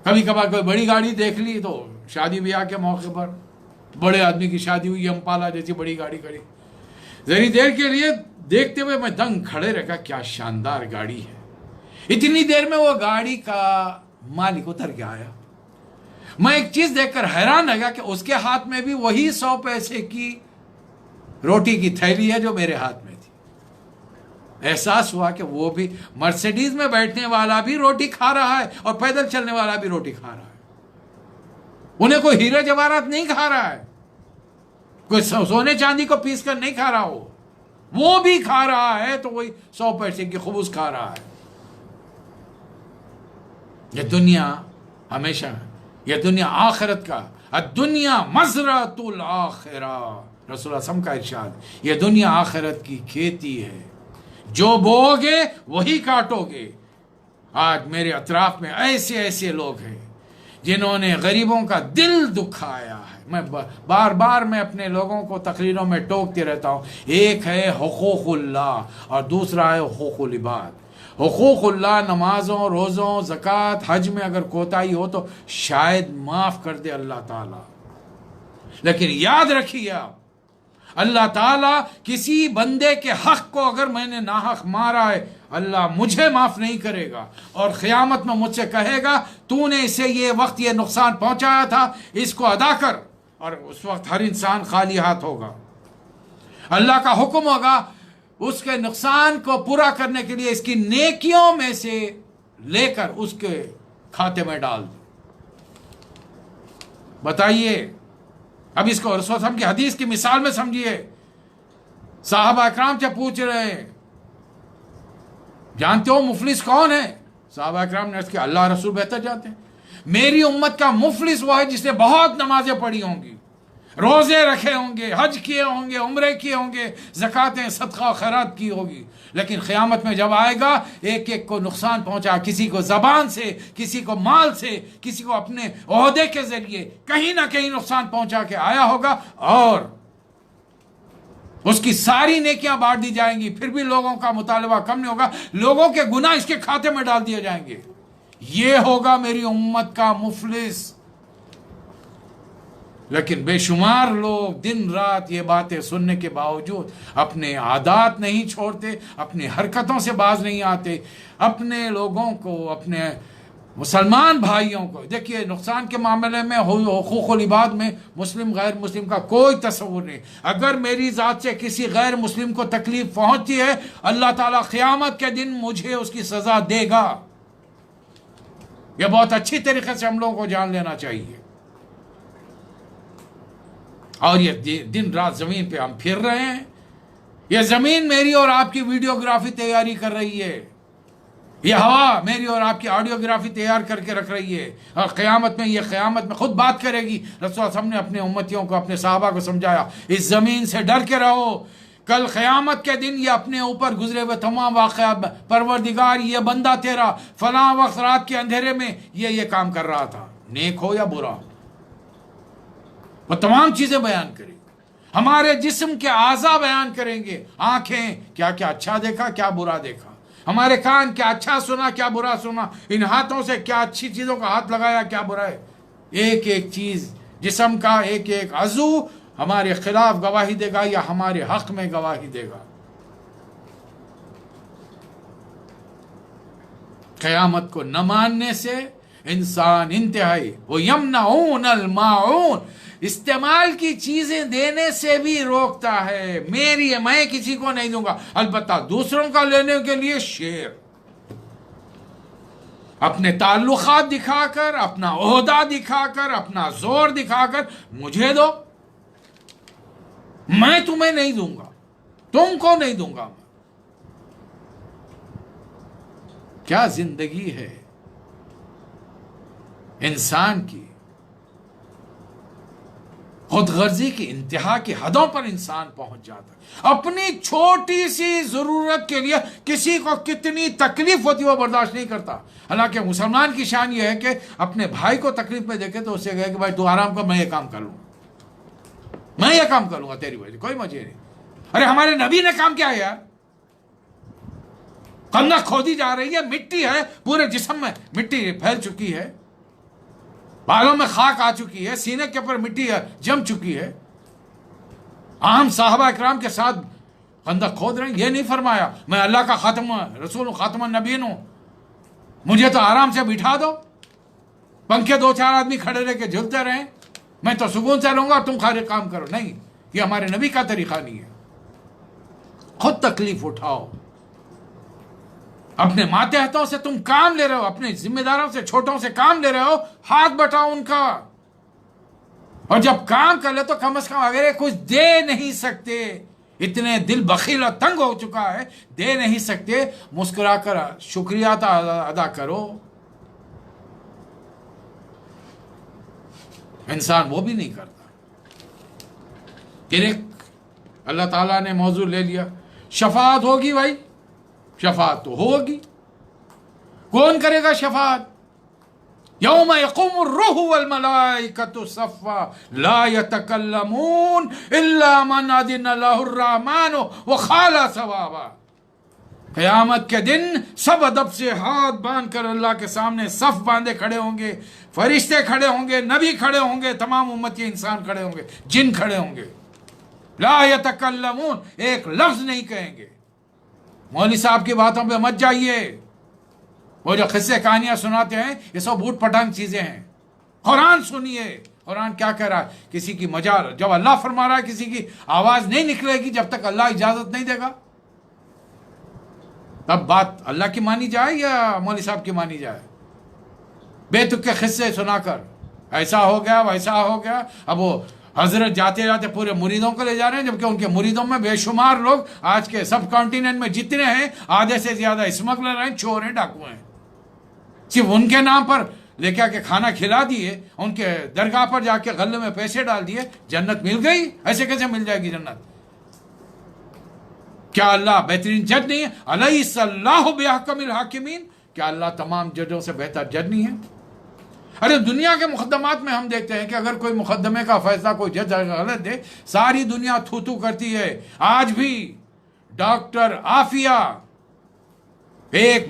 کبھی کبھار کوئی بڑی گاڑی دیکھ لی تو شادی بیاہ کے موقع پر بڑے آدمی کی شادی ہوئی، امپالا جیسی بڑی گاڑی کھڑی، ذری دیر کے لیے دیکھتے ہوئے میں دنگ کھڑے رکھا، کیا شاندار گاڑی ہے۔ اتنی دیر میں وہ گاڑی کا مالک اتر کے آیا۔ میں ایک چیز دیکھ کر حیران رہ گیا کہ اس کے ہاتھ میں بھی وہی 100 پیسے کی روٹی کی تھیلی ہے جو میرے ہاتھ میں تھی۔ احساس ہوا کہ وہ بھی مرسیڈیز میں بیٹھنے والا بھی روٹی کھا رہا ہے اور پیدل چلنے والا بھی روٹی کھا رہا ہے۔ انہیں کوئی ہیرے جواہرات نہیں کھا رہا ہے، کوئی سونے چاندی کو پیس کر نہیں کھا رہا، وہ بھی کھا رہا ہے تو وہی 100 پیسے کی خبز کھا رہا ہے۔ یہ دنیا ہمیشہ، یہ دنیا آخرت کا، الدنیا مزرعۃ الآخرہ، رسول اللہ صلی اللہ علیہ وسلم کا ارشاد، یہ دنیا آخرت کی کھیتی ہے، جو بو گے وہی کاٹو گے۔ آج میرے اطراف میں ایسے ایسے لوگ ہیں جنہوں نے غریبوں کا دل دکھایا ہے۔ میں بار بار میں اپنے لوگوں کو تقریروں میں ٹوکتے رہتا ہوں، ایک ہے حقوق اللہ اور دوسرا ہے حقوق العباد۔ حقوق اللہ نمازوں، روزوں، زکوٰۃ، حج میں اگر کوتاہی ہو تو شاید معاف کر دے اللہ تعالیٰ، لیکن یاد رکھیے آپ، اللہ تعالیٰ کسی بندے کے حق کو اگر میں نے ناحق مارا ہے، اللہ مجھے معاف نہیں کرے گا، اور قیامت میں مجھ سے کہے گا تو نے اسے یہ وقت یہ نقصان پہنچایا تھا، اس کو ادا کر، اور اس وقت ہر انسان خالی ہاتھ ہوگا۔ اللہ کا حکم ہوگا اس کے نقصان کو پورا کرنے کے لیے اس کی نیکیوں میں سے لے کر اس کے کھاتے میں ڈال دو۔ بتائیے، اب اس کو رسول صلی اللہ علیہ وسلم کی حدیث کی مثال میں سمجھیے۔ صحابہ اکرام سے پوچھ رہے ہیں، جانتے ہو مفلس کون ہے؟ صحابہ اکرام نے عرض کیا، اللہ رسول بہتر جانتے ہیں۔ میری امت کا مفلس وہ ہے جس نے بہت نمازیں پڑھی ہوں گی، روزے رکھے ہوں گے، حج کیے ہوں گے، عمرے کیے ہوں گے، زکاتیں صدقہ و خیرات کی ہوگی، لیکن قیامت میں جب آئے گا ایک ایک کو نقصان پہنچا، کسی کو زبان سے، کسی کو مال سے، کسی کو اپنے عہدے کے ذریعے کہیں نہ کہیں نقصان پہنچا کے آیا ہوگا، اور اس کی ساری نیکیاں بانٹ دی جائیں گی، پھر بھی لوگوں کا مطالبہ کم نہیں ہوگا، لوگوں کے گناہ اس کے کھاتے میں ڈال دیے جائیں گے۔ یہ ہوگا میری امت کا مفلس۔ لیکن بے شمار لوگ دن رات یہ باتیں سننے کے باوجود اپنے عادات نہیں چھوڑتے، اپنی حرکتوں سے باز نہیں آتے، اپنے لوگوں کو، اپنے مسلمان بھائیوں کو، دیکھیے نقصان کے معاملے میں حقوق العباد میں مسلم غیر مسلم کا کوئی تصور نہیں۔ اگر میری ذات سے کسی غیر مسلم کو تکلیف پہنچتی ہے، اللہ تعالیٰ قیامت کے دن مجھے اس کی سزا دے گا۔ یہ بہت اچھی طریقے سے ہم لوگوں کو جان لینا چاہیے۔ اور یہ دن رات زمین پہ ہم پھر رہے ہیں، یہ زمین میری اور آپ کی ویڈیوگرافی تیاری کر رہی ہے، یہ ہوا میری اور آپ کی آڈیوگرافی تیار کر کے رکھ رہی ہے، اور قیامت میں خود بات کرے گی۔ رسول اللہ صلی اللہ علیہ وسلم نے اپنے امتیوں کو، اپنے صحابہ کو سمجھایا، اس زمین سے ڈر کے رہو، کل قیامت کے دن یہ اپنے اوپر گزرے ہوئے تمام واقعات، پروردگار یہ بندہ تیرا فلاں وقت رات کے اندھیرے میں یہ کام کر رہا تھا، نیک ہو یا برا، وہ تمام چیزیں بیان کریں گے۔ ہمارے جسم کے اعضاء بیان کریں گے، آنکھیں کیا کیا اچھا دیکھا کیا برا دیکھا، ہمارے کان کیا اچھا سنا کیا برا سنا، ان ہاتھوں سے کیا اچھی چیزوں کا ہاتھ لگایا کیا برا ہے۔ ایک ایک چیز جسم کا ایک ایک عضو ہمارے خلاف گواہی دے گا یا ہمارے حق میں گواہی دے گا۔ قیامت کو نہ ماننے سے انسان انتہائی، وہ یمنعون الماعون، استعمال کی چیزیں دینے سے بھی روکتا ہے۔ میں کسی کو نہیں دوں گا، البتہ دوسروں کا لینے کے لیے شیر، اپنے تعلقات دکھا کر، اپنا عہدہ دکھا کر، اپنا زور دکھا کر مجھے دو، میں تمہیں نہیں دوں گا، تم کو نہیں دوں گا۔ کیا زندگی ہے انسان کی، خود غرضی کی انتہا کی حدوں پر انسان پہنچ جاتا ہے۔ اپنی چھوٹی سی ضرورت کے لیے کسی کو کتنی تکلیف ہوتی ہے وہ برداشت نہیں کرتا۔ حالانکہ مسلمان کی شان یہ ہے کہ اپنے بھائی کو تکلیف میں دیکھے تو اسے کہے کہ بھائی تو آرام کر، میں یہ کام کر لوں گا، میں یہ کام کروں گا تیری وجہ سے، کوئی مجھے نہیں۔ ارے ہمارے نبی نے کام کیا ہے یار، خندق کھودی جا رہی ہے، مٹی ہے، پورے جسم میں مٹی پھیل چکی ہے، بالوں میں خاک آ چکی ہے، سینے کے اوپر مٹی جم چکی ہے، عام صحابہ اکرام کے ساتھ خندق کھود رہے ہیں۔ یہ نہیں فرمایا میں اللہ کا خاتم رسول خاتم النبیین ہوں، مجھے تو آرام سے بٹھا دو، پنکھے دو چار آدمی کھڑے رہ کے جھلتے رہیں، میں تو سکون سے رہوں گا، تم خالی کام کرو۔ نہیں، یہ ہمارے نبی کا طریقہ نہیں ہے۔ خود تکلیف اٹھاؤ، اپنے ماتحتوں سے تم کام لے رہے ہو، اپنے ذمہ داروں سے چھوٹوں سے کام لے رہے ہو، ہاتھ بٹاؤ ان کا، اور جب کام کر لے تو کم از کم اگر یہ کچھ دے نہیں سکتے، اتنے دل بخیل اور تنگ ہو چکا ہے، دے نہیں سکتے، مسکرا کر شکریہ ادا کرو۔ انسان وہ بھی نہیں کرتا۔ پھر ایک اللہ تعالیٰ نے موضوع لے لیا، شفاعت ہوگی بھائی، شفاعت تو ہوگی۔ کون کرے گا شفاعت؟ یوم یقوم الروح والملائکۃ صفا لا یتکلمون الا من اذن له الرحمن وقال صوابا۔ قیامت کے دن سب ادب سے ہاتھ باندھ کر اللہ کے سامنے صف باندھے کھڑے ہوں گے، فرشتے کھڑے ہوں گے، نبی کھڑے ہوں گے، تمام امتی انسان کھڑے ہوں گے، جن کھڑے ہوں گے، لا یتکلمون، ایک لفظ نہیں کہیں گے۔ مولوی صاحب کی باتوں پہ مت جائیے، وہ جو قصے کہانیاں سناتے ہیں یہ سب اوٹ پٹانگ چیزیں ہیں۔ قرآن سنیے، قرآن کیا کہہ رہا ہے، کسی کی مجال، جب اللہ فرما رہا ہے کسی کی آواز نہیں نکلے گی جب تک اللہ اجازت نہیں دے گا، تب بات اللہ کی مانی جائے یا مولوی صاحب کی مانی جائے؟ بے تک کے قصے سنا کر ایسا ہو گیا ویسا ہو گیا، اب وہ حضرت جاتے جاتے پورے مریدوں کو لے جا رہے ہیں، جبکہ ان کے مریدوں میں بے شمار لوگ آج کے سب کانٹیننٹ میں جتنے ہیں آدھے سے زیادہ اسمگلر ہیں، چور ہیں، ڈاکو ہیں۔ صرف ان کے نام پر لے کے کھانا کھلا دیے، ان کے درگاہ پر جا کے غلے میں پیسے ڈال دیے، جنت مل گئی؟ ایسے کیسے مل جائے گی جنت؟ کیا اللہ بہترین جج نہیں ہے؟ الیس اللہ باحکم الحاکمین، کیا اللہ تمام ججوں سے بہتر جج نہیں ہے؟ ارے دنیا کے مقدمات میں ہم دیکھتے ہیں کہ اگر کوئی مقدمے کا فیصلہ کوئی جج غلط دے، ساری دنیا تھو تھو کرتی ہے۔ آج بھی ڈاکٹر عافیہ، ایک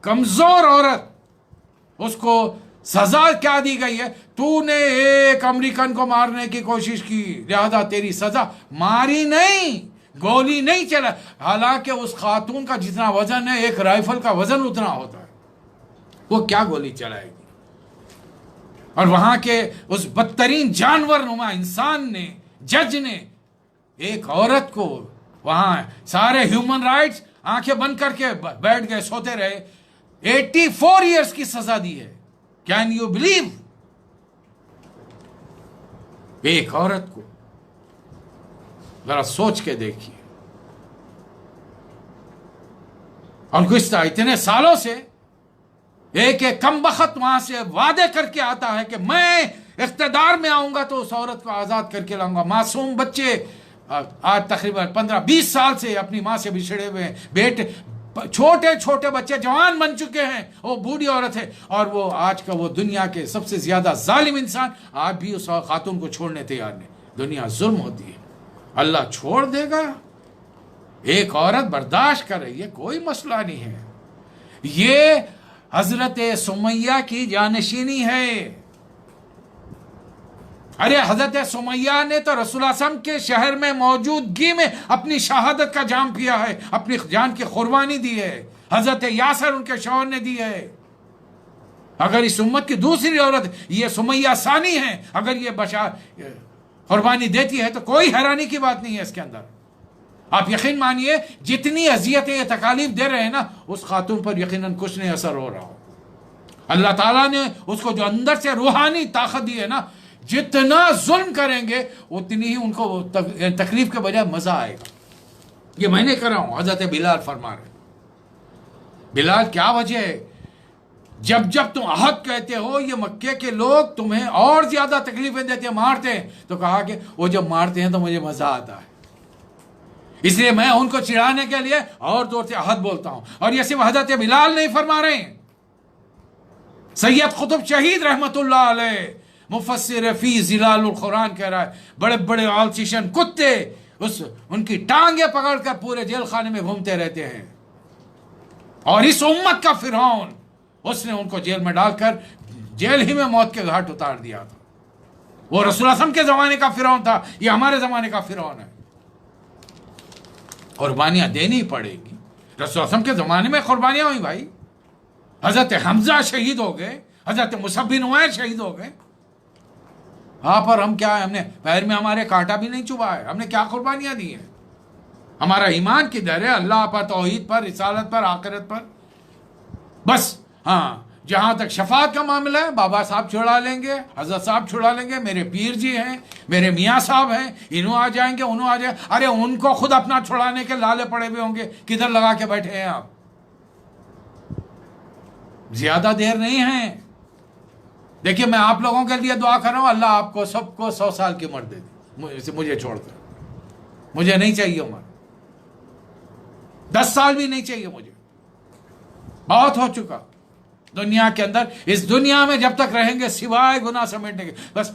کمزور عورت، اس کو سزا کیا دی گئی ہے؟ تو نے ایک امریکن کو مارنے کی کوشش کی، لہذا تیری سزا، ماری نہیں، گولی نہیں چلا، حالانکہ اس خاتون کا جتنا وزن ہے ایک رائفل کا وزن اتنا ہوتا ہے، وہ کیا گولی چلائے گی؟ اور وہاں کے اس بدترین جانور نما انسان نے، جج نے، ایک عورت کو، وہاں سارے ہیومن رائٹس آنکھیں بند کر کے بیٹھ گئے، سوتے رہے، 84 ایئرس کی سزا دی ہے۔ Can you believe? ایک عورت کو ذرا سوچ کے دیکھیے۔ اور گزشتہ اتنے سالوں سے ایک کم بخت وہاں سے وعدے کر کے آتا ہے کہ میں اقتدار میں آؤں گا تو اس عورت کو آزاد کر کے لاؤں گا۔ معصوم بچے آج تقریباً 15-20 سال سے اپنی ماں سے بچھڑے ہوئے ہیں، بیٹے چھوٹے چھوٹے بچے جوان بن چکے ہیں، وہ بوڑھی عورت ہے، اور وہ آج کا وہ دنیا کے سب سے زیادہ ظالم انسان آج بھی اس خاتون کو چھوڑنے تیار نہیں. دنیا ظلم ہوتی ہے، اللہ چھوڑ دے گا؟ ایک عورت برداشت کر رہی ہے، کوئی مسئلہ نہیں ہے. یہ حضرت سمیہ کی جانشینی ہے. ارے حضرت سمیہ نے تو رسول اللہ صلی اللہ علیہ وسلم کے شہر میں موجودگی میں اپنی شہادت کا جام پیا ہے، اپنی جان کی قربانی دی ہے. حضرت یاسر ان کے شوہر نے دی ہے. اگر اس امت کی دوسری عورت یہ سمیہ ثانی ہے، اگر یہ قربانی دیتی ہے تو کوئی حیرانی کی بات نہیں ہے اس کے اندر. آپ یقین مانیے جتنی اذیتیں یہ تکالیف دے رہے ہیں نا، اس خاتون پر یقیناً کچھ نہیں اثر ہو رہا ہو. اللہ تعالیٰ نے اس کو جو اندر سے روحانی طاقت دی ہے نا، جتنا ظلم کریں گے اتنی ہی ان کو تکلیف کے بجائے مزہ آئے گا. یہ میں نے کر رہا ہوں، حضرت بلال فرما رہے. بلال کیا وجہ ہے؟ جب تم احد کہتے ہو یہ مکے کے لوگ تمہیں اور زیادہ تکلیفیں دیتے ہیں، مارتے ہیں، تو کہا کہ وہ جب مارتے ہیں تو مجھے مزہ آتا ہے، اس لیے میں ان کو چڑھانے کے لیے اور زور سے احد بولتا ہوں. اور یہ صرف حضرت بلال نہیں فرما رہے ہیں، سید قطب شہید رحمت اللہ علیہ مفسر فی ظلال القرآن کہہ رہا ہے، بڑے بڑے آلسیشن کتے ان کی ٹانگیں پکڑ کر پورے جیل خانے میں گھومتے رہتے ہیں، اور اس امت کا فرعون اس نے ان کو جیل میں ڈال کر جیل ہی میں موت کے گھاٹ اتار دیا تھا. وہ رسول اللہ صلی اللہ علیہ وسلم کے زمانے کا فرعون تھا، یہ ہمارے زمانے کا فرعون ہے. قربانیاں دینی پڑے گی. رسول اللہ صلی اللہ علیہ وسلم کے زمانے میں قربانیاں ہوئی بھائی. حضرت حمزہ شہید ہو گئے، حضرت مصعب بن عمیر شہید ہو گئے. ہاں پر ہم کیا ہے، ہم نے پیر میں ہمارے کانٹا بھی نہیں چبھا ہے، ہم نے کیا قربانیاں دی ہیں؟ ہمارا ایمان کدھر ہے؟ اللہ پر، توحید پر، رسالت پر، آخرت پر. بس ہاں جہاں تک شفاعت کا معاملہ ہے، بابا صاحب چھڑا لیں گے، حضرت صاحب چھڑا لیں گے، میرے پیر جی ہیں، میرے میاں صاحب ہیں، انہوں آ جائیں گے، انہوں آ جائیں. ارے ان کو خود اپنا چھڑانے کے لالے پڑے ہوئے ہوں گے، کدھر لگا کے بیٹھے ہیں آپ؟ زیادہ دیر نہیں ہے. دیکھیے میں آپ لوگوں کے لیے دعا کر رہا ہوں، اللہ آپ کو سب کو 100 سال کی عمر دے دے، مجھے چھوڑ کر. مجھے نہیں چاہیے عمر، 10 سال بھی نہیں چاہیے مجھے، بہت ہو چکا دنیا کے اندر. اس دنیا میں جب تک رہیں گے سوائے گناہ سمیٹنے کے، بس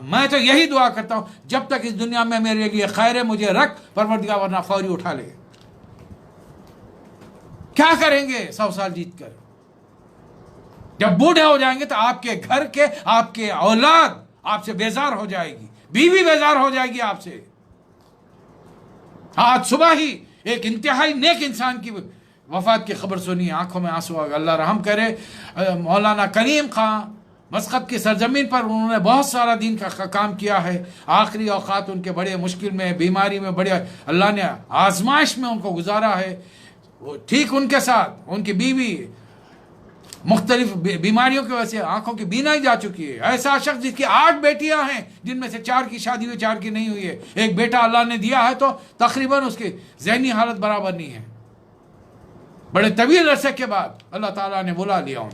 میں تو یہی دعا کرتا ہوں جب تک اس دنیا میں میرے لیے خیر ہے مجھے رکھ پروردگار، ورنہ فوری اٹھا لے. کیا کریں گے 100 سال جیت کر؟ جب بوڑھے ہو جائیں گے تو آپ کے گھر کے، آپ کے اولاد آپ سے بیزار ہو جائے گی، بیوی بیزار ہو جائے گی آپ سے. آج صبح ہی ایک انتہائی نیک انسان کی وفات کی خبر سنی، آنکھوں میں آنسو آ گئے. اللہ رحم کرے. مولانا کریم خان مسقط کی سرزمین پر انہوں نے بہت سارا دین کا کام کیا ہے. آخری اوقات ان کے بڑے مشکل میں، بیماری میں، بڑے اللہ نے آزمائش میں ان کو گزارا ہے. ٹھیک ان کے ساتھ ان کی بیوی مختلف بیماریوں کی وجہ سے آنکھوں کی بینائی جا چکی ہے. ایسا شخص جس کی 8 بیٹیاں ہیں، جن میں سے 4 کی شادی ہوئی، 4 کی نہیں ہوئی ہے. ایک بیٹا اللہ نے دیا ہے تو تقریباً اس کی ذہنی حالت برابر نہیں ہے. بڑے طویل عرصے کے بعد اللہ تعالیٰ نے بلا لیا ان.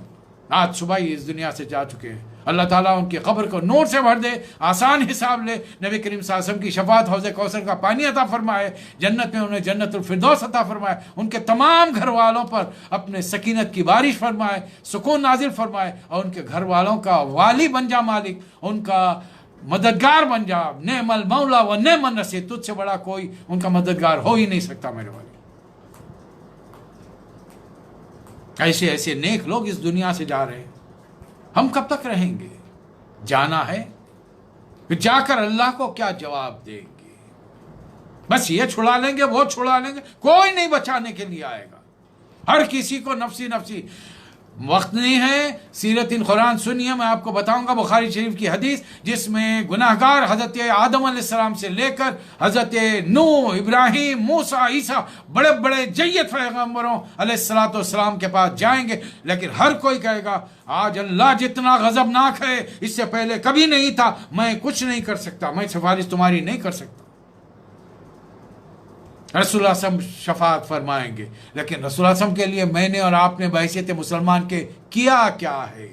آج صبح ہی اس دنیا سے جا چکے ہیں. اللہ تعالیٰ ان کی قبر کو نور سے بھر دے، آسان حساب لے. نبی کریم صلی اللہ علیہ وسلم کی شفاعت، حوض کوثر کا پانی عطا فرمائے، جنت میں انہیں جنت الفردوس عطا فرمائے. ان کے تمام گھر والوں پر اپنے سکینت کی بارش فرمائے، سکون نازل فرمائے، اور ان کے گھر والوں کا والی بن جا مالک، ان کا مددگار بن جا. نعم المولا و نعم النصیر، تجھ سے بڑا کوئی ان کا مددگار ہو ہی نہیں سکتا میرے والے. ایسے ایسے نیک لوگ اس دنیا سے جا رہے ہیں. ہم کب تک رہیں گے؟ جانا ہے، پھر جا کر اللہ کو کیا جواب دیں گے؟ بس یہ چھڑا لیں گے، وہ چھڑا لیں گے، کوئی نہیں بچانے کے لیے آئے گا. ہر کسی کو نفسی نفسی. وقت نہیں ہے. سیرت قرآن سنیے، میں آپ کو بتاؤں گا بخاری شریف کی حدیث جس میں گناہگار حضرت آدم علیہ السلام سے لے کر حضرت نوح، ابراہیم، موسیٰ، عیسیٰ، بڑے بڑے جید پیغمبروں علیہ السلام کے پاس جائیں گے. لیکن ہر کوئی کہے گا آج اللہ جتنا غضبناک ہے اس سے پہلے کبھی نہیں تھا، میں کچھ نہیں کر سکتا، میں سفارش تمہاری نہیں کر سکتا. رسول اللہ صلی اللہ علیہ وسلم شفاعت فرمائیں گے. لیکن رسول اللہ صلی اللہ علیہ وسلم کے لیے میں نے اور آپ نے بحیثیت مسلمان کے کیا کیا ہے؟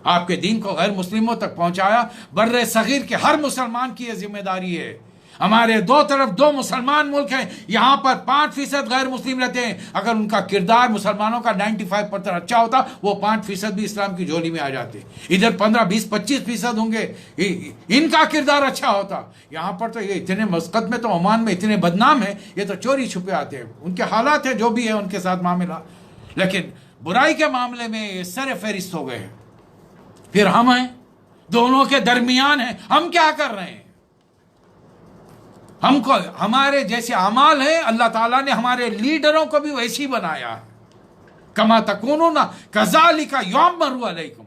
آپ کے دین کو غیر مسلموں تک پہنچایا. بر صغیر کے ہر مسلمان کی یہ ذمہ داری ہے. ہمارے دو طرف دو مسلمان ملک ہیں، یہاں پر 5% غیر مسلم رہتے ہیں. اگر ان کا کردار مسلمانوں کا 95% اچھا ہوتا، وہ 5% بھی اسلام کی جھولی میں آ جاتے. ادھر 15 20 25% ہوں گے، ان کا کردار اچھا ہوتا. یہاں پر تو یہ اتنے مسقط میں تو عمان میں اتنے بدنام ہیں، یہ تو چوری چھپے آتے ہیں. ان کے حالات ہیں جو بھی ہے ان کے ساتھ معاملہ، لیکن برائی کے معاملے میں یہ سر فہرست ہو گئے ہیں. پھر ہم ہیں دونوں کے درمیان ہیں، ہم کیا کر رہے ہیں؟ ہم کو ہمارے جیسے اعمال ہیں، اللہ تعالیٰ نے ہمارے لیڈروں کو بھی ویسے ہی بنایا ہے. کما تکونون کذالک یعمر علیکم.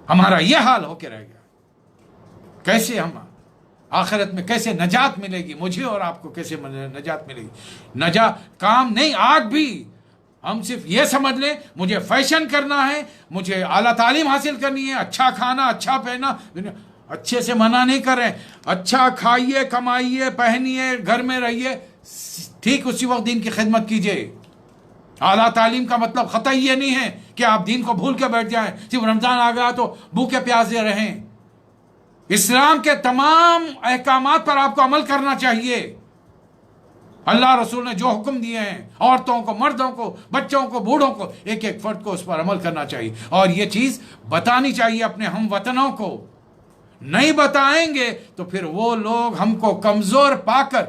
ہمارا یہ حال ہو کے رہ گیا. کیسے ہم آخرت میں کیسے نجات ملے گی؟ مجھے اور آپ کو کیسے نجات ملے گی؟ نجات کام نہیں. آج بھی ہم صرف یہ سمجھ لیں مجھے فیشن کرنا ہے، مجھے اعلیٰ تعلیم حاصل کرنی ہے، اچھا کھانا، اچھا پہنا. اچھے سے منع نہیں کر رہے، اچھا کھائیے، کمائیے، پہنیے، گھر میں رہیے، ٹھیک اسی وقت دین کی خدمت کیجیے. اعلیٰ تعلیم کا مطلب قطعی یہ نہیں ہے کہ آپ دین کو بھول کے بیٹھ جائیں، صرف رمضان آ گیا تو بھوکے پیاسے رہیں. اسلام کے تمام احکامات پر آپ کو عمل کرنا چاہیے. اللہ رسول نے جو حکم دیے ہیں، عورتوں کو، مردوں کو، بچوں کو، بوڑھوں کو، ایک ایک فرد کو اس پر عمل کرنا چاہیے. اور یہ چیز بتانی چاہیے اپنے ہم وطنوں کو. نہیں بتائیں گے تو پھر وہ لوگ ہم کو کمزور پا کر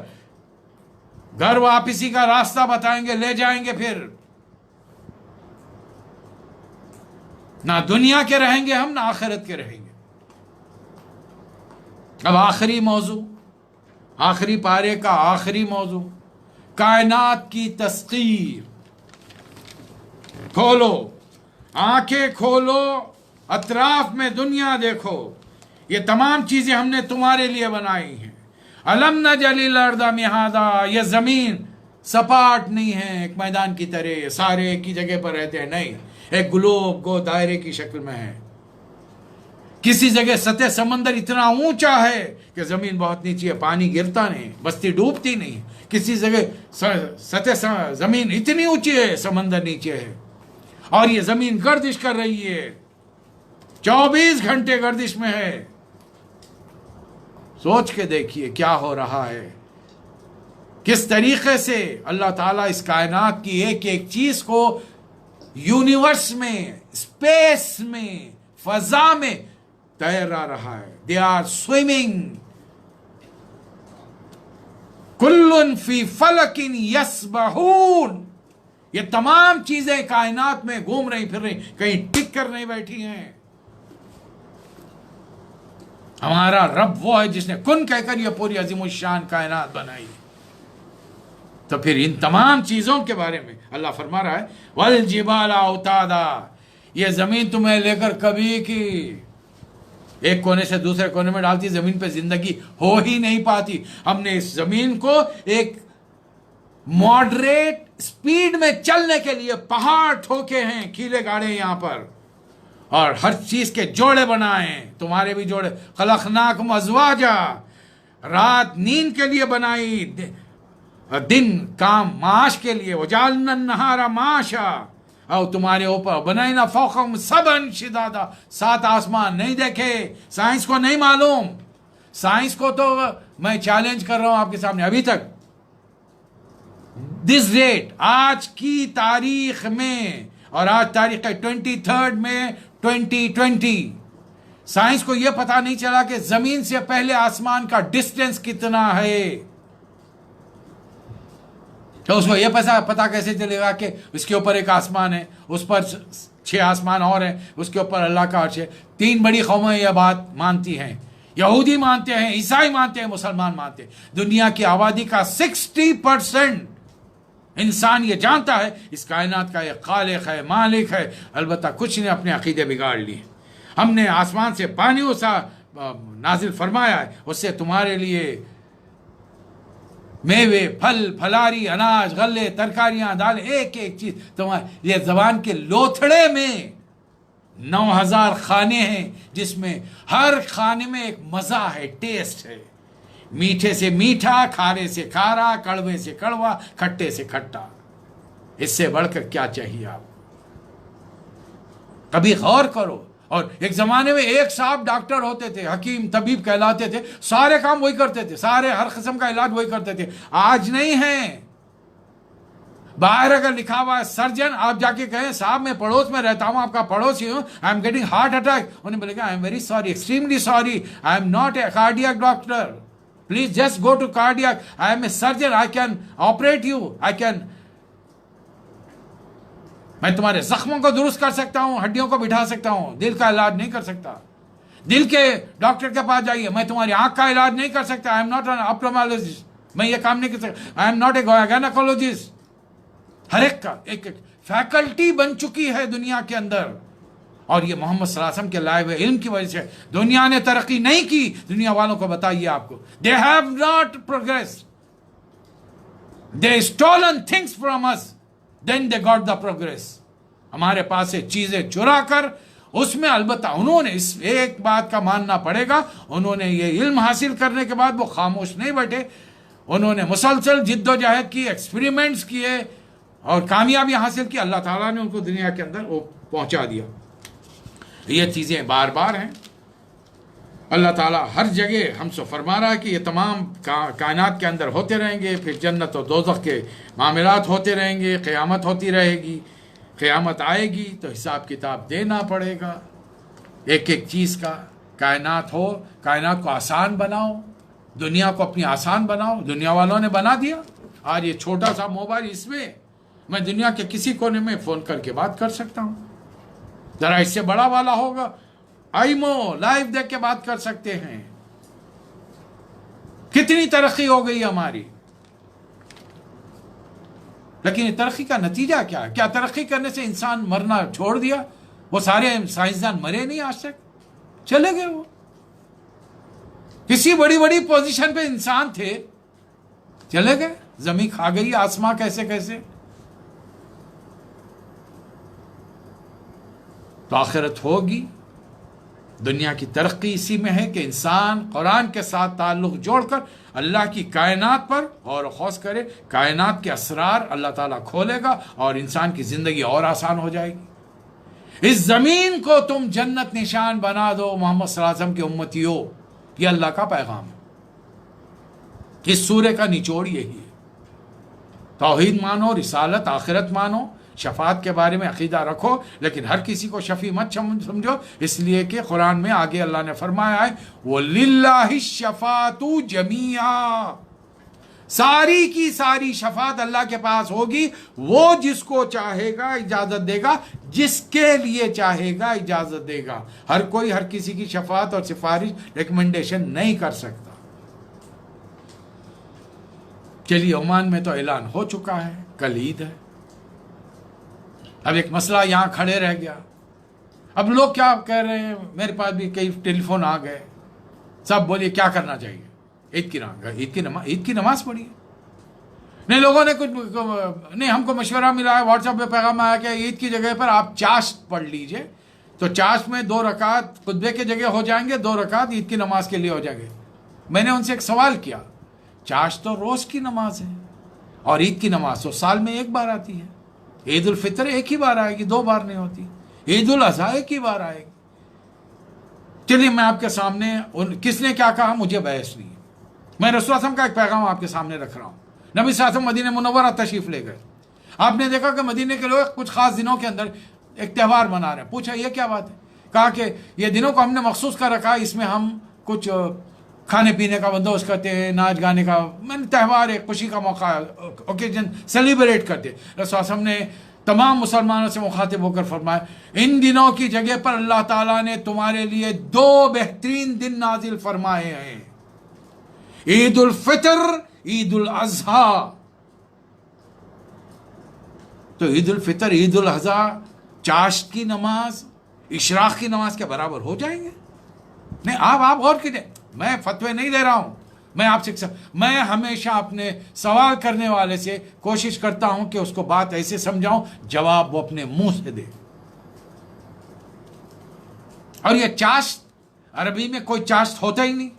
گھر واپسی کا راستہ بتائیں گے، لے جائیں گے. پھر نہ دنیا کے رہیں گے ہم، نہ آخرت کے رہیں گے. اب آخری موضوع، آخری پارے کا آخری موضوع، کائنات کی تسخیر. کھولو آنکھیں، کھولو اطراف میں دنیا دیکھو. یہ تمام چیزیں ہم نے تمہارے لیے بنائی ہیں. الم نجعل الارض مہادا. یہ زمین سپاٹ نہیں ہے ایک میدان کی طرح سارے ایک ہی جگہ پر رہتے ہیں، نہیں، ایک گلوب کو دائرے کی شکل میں ہے. کسی جگہ سطح سمندر اتنا اونچا ہے کہ زمین بہت نیچے ہے، پانی گرتا نہیں، بستی ڈوبتی نہیں. کسی جگہ سطح زمین اتنی اونچی ہے، سمندر نیچے ہے. اور یہ زمین گردش کر رہی ہے، 24 گھنٹے گردش میں ہے. سوچ کے دیکھیے کیا ہو رہا ہے، کس طریقے سے اللہ تعالیٰ اس کائنات کی ایک ایک چیز کو یونیورس میں، اسپیس میں، فضا میں تیرا رہا ہے. دے آر سوئمنگ کل فی فلک یسبحون. یہ تمام چیزیں کائنات میں گھوم رہی پھر رہی، کہیں ٹک کر نہیں بیٹھی ہیں. ہمارا رب وہ ہے جس نے کن کہہ کر یہ پوری عظیم الشان کائنات بنائی. تو پھر ان تمام چیزوں کے بارے میں اللہ فرما رہا ہے والجبال اوتادا. یہ زمین تمہیں لے کر کبھی کی ایک کونے سے دوسرے کونے میں ڈالتی، زمین پہ زندگی ہو ہی نہیں پاتی. ہم نے اس زمین کو ایک ماڈریٹ سپیڈ میں چلنے کے لیے پہاڑ ٹھوکے ہیں، کھیلے گاڑے یہاں پر، اور ہر چیز کے جوڑے بنائے ہیں. تمہارے بھی جوڑے، خلقناکم ازواجا. رات نیند کے لیے بنائی، دن کام معاش کے لیے. وجعلنا النہار معاشا. اور تمہارے اوپر بنائنا فوقہم سبعا شدادا. 7 آسمان نہیں دیکھے، سائنس کو نہیں معلوم. سائنس کو تو میں چیلنج کر رہا ہوں آپ کے سامنے، ابھی تک دس ڈیٹ، آج کی تاریخ میں، اور آج تاریخ 23 میں 2020، سائنس کو یہ پتہ نہیں چلا کہ زمین سے پہلے آسمان کا ڈسٹینس کتنا ہے. تو اس کو یہ پتا کیسے چلے گا کہ اس کے اوپر ایک آسمان ہے، اس پر 6 آسمان اور ہیں، اس کے اوپر اللہ کا عرش ہے. 3 بڑی قومیں یہ بات مانتی ہیں، یہودی مانتے ہیں، عیسائی مانتے ہیں، مسلمان مانتے ہیں. دنیا کی آبادی کا 60% انسان یہ جانتا ہے اس کائنات کا ایک خالق ہے، مالک ہے. البتہ کچھ نے اپنے عقیدے بگاڑ لیے. ہم نے آسمان سے پانی نازل فرمایا ہے، اس سے تمہارے لیے میوے، پھل، پھلاری، اناج، غلے، ترکاریاں، دال، ایک ایک چیز تمہارے. یہ زبان کے لوتھڑے میں 9000 کھانے ہیں، جس میں ہر کھانے میں ایک مزہ ہے، ٹیسٹ ہے. میٹھے سے میٹھا، کھارے سے کھارا، کڑوے سے کڑوا، کھٹے سے کھٹا. اس سے بڑھ کر کیا چاہیے آپ؟ کبھی غور کرو. اور ایک زمانے میں ایک صاحب ڈاکٹر ہوتے تھے, حکیم طبیب کہلاتے تھے, سارے کام وہی کرتے تھے, سارے ہر قسم کا علاج وہی کرتے تھے. آج نہیں ہے. باہر اگر لکھا ہوا ہے سرجن, آپ جا کے کہیں صاحب میں پڑوس میں رہتا ہوں, آپ کا پڑوسی ہوں, I am getting heart attack, انہیں بولے گا I am very sorry, extremely sorry, I am not a cardiac doctor, please just go to cardiac, I am a surgeon, I can operate you, میں تمہارے زخموں کو درست کر سکتا ہوں, ہڈیوں کو بٹھا سکتا ہوں, دل کا علاج نہیں کر سکتا. دل کے ڈاکٹر کے پاس جائیے, میں تمہاری آنکھ کا علاج نہیں کر سکتا, آئی ایم ناٹ این آپٹھالمولوجسٹ, میں یہ کام نہیں کر سکتا, آئی ایم ناٹ اے گائنیکولوجسٹ. ہر ایک کا ایک فیکلٹی بن چکی ہے دنیا کے اندر, اور یہ محمد صلی اللہ علیہ وسلم کے لائے ہوئے علم کی وجہ سے دنیا نے ترقی نہیں کی. دنیا والوں کو بتائیے آپ کو, they have not progress, they stolen things from us, then they got the progress. ہمارے پاس سے چیزیں چرا کر, اس میں البتہ انہوں نے اس ایک بات کا ماننا پڑے گا, انہوں نے یہ علم حاصل کرنے کے بعد وہ خاموش نہیں بیٹھے, انہوں نے مسلسل جد و جہد کی, ایکسپیریمنٹس کیے اور کامیابی حاصل کی. اللہ تعالیٰ نے ان کو دنیا کے اندر وہ پہنچا دیا. یہ چیزیں بار بار ہیں. اللہ تعالیٰ ہر جگہ ہم سے فرما رہا ہے کہ یہ تمام کائنات کے اندر ہوتے رہیں گے, پھر جنت و دوزخ کے معاملات ہوتے رہیں گے, قیامت ہوتی رہے گی. قیامت آئے گی تو حساب کتاب دینا پڑے گا ایک ایک چیز کا. کائنات ہو, کائنات کو آسان بناؤ, دنیا کو اپنی آسان بناؤ. دنیا والوں نے بنا دیا. آج یہ چھوٹا سا موبائل, اس میں دنیا کے کسی کونے میں فون کر کے بات کر سکتا ہوں. ذرا اس سے بڑا والا ہوگا, آئیمو لائیو دیکھ کے بات کر سکتے ہیں. کتنی ترقی ہو گئی ہماری. لیکن یہ ترقی کا نتیجہ کیا ہے؟ کیا ترقی کرنے سے انسان مرنا چھوڑ دیا؟ وہ سارے سائنسدان مرے نہیں آج تک, چلے گئے. وہ کسی بڑی بڑی پوزیشن پہ انسان تھے, چلے گئے. زمین کھا گئی آسماں کیسے کیسے. تو آخرت ہوگی. دنیا کی ترقی اسی میں ہے کہ انسان قرآن کے ساتھ تعلق جوڑ کر اللہ کی کائنات پر غور و خوض کرے. کائنات کے اسرار اللہ تعالیٰ کھولے گا اور انسان کی زندگی اور آسان ہو جائے گی. اس زمین کو تم جنت نشان بنا دو محمد صلی اللہ علیہ وسلم کے امتیوں. یہ اللہ کا پیغام ہے. اس سورے کا نچوڑ یہی ہے. توحید مانو, رسالت, آخرت مانو, شفاعت کے بارے میں عقیدہ رکھو, لیکن ہر کسی کو شفیع مت سمجھو, اس لیے کہ قرآن میں آگے اللہ نے فرمایا ہے وَلِلَّهِ الشَّفَاعَةُ جَمِيعًا, ساری کی ساری شفاعت اللہ کے پاس ہوگی. وہ جس کو چاہے گا اجازت دے گا, جس کے لیے چاہے گا اجازت دے گا. ہر کوئی ہر کسی کی شفاعت اور سفارش ریکمنڈیشن نہیں کر سکتا. چلیے, عمان میں تو اعلان ہو چکا ہے, کل عید ہے. اب ایک مسئلہ یہاں کھڑے رہ گیا. اب لوگ کیا کہہ رہے ہیں, میرے پاس بھی کئی ٹیلی فون آ گئے, سب بولیے کیا کرنا چاہیے. عید کی نماز پڑھی. نہیں, لوگوں نے کچھ نہیں, ہم کو مشورہ ملا ہے, واٹس ایپ پہ پیغام آیا کہ عید کی جگہ پر آپ چاشت پڑھ لیجئے, تو چاشت میں 2 رکعت خطبے کی جگہ ہو جائیں گے, 2 رکعت عید کی نماز کے لیے ہو جائیں گے. میں نے ان سے ایک سوال کیا, چاشت تو روز کی نماز ہے اور عید کی نماز تو سال میں ایک بار آتی ہے. عید الفطر ایک ہی بار آئے گی, 2 بار نہیں ہوتی. عید الاضحیٰ ایک ہی بار آئے گی. چلیے, میں آپ کے سامنے کس نے کیا کہا مجھے بحث نہیں ہے. میں رسول اللہ صلی اللہ علیہ وسلم کا ایک پیغام آپ کے سامنے رکھ رہا ہوں. نبی صلی اللہ علیہ وسلم مدینہ منورہ تشریف لے گئے. آپ نے دیکھا کہ مدینے کے لوگ کچھ خاص دنوں کے اندر ایک تہوار منا رہے ہیں. پوچھا یہ کیا بات ہے؟ کہا کہ یہ دنوں کو ہم نے مخصوص کر رکھا ہے, اس میں ہم کچھ کھانے پینے کا بندوبست کرتے ہیں, ناچ گانے کا, تہوار ہے, خوشی کا موقع, اوکیزن سیلیبریٹ کرتے. رسول اللہ علیہ وسلم نے تمام مسلمانوں سے مخاطب ہو کر فرمایا, ان دنوں کی جگہ پر اللہ تعالیٰ نے تمہارے لیے 2 بہترین دن نازل فرمائے ہیں, عید الفطر, عید الاضحیٰ. تو عید الفطر, عید الاضحیٰ, چاشت کی نماز اشراق کی نماز کے برابر ہو جائیں گے؟ نہیں, آپ غور کیجئے. میں فتوے نہیں دے رہا ہوں, میں آپ سے میں ہمیشہ اپنے سوال کرنے والے سے کوشش کرتا ہوں کہ اس کو بات ایسے سمجھاؤں جواب وہ اپنے منہ سے دے. اور یہ چاشت, عربی میں کوئی چاشت ہوتا ہی نہیں.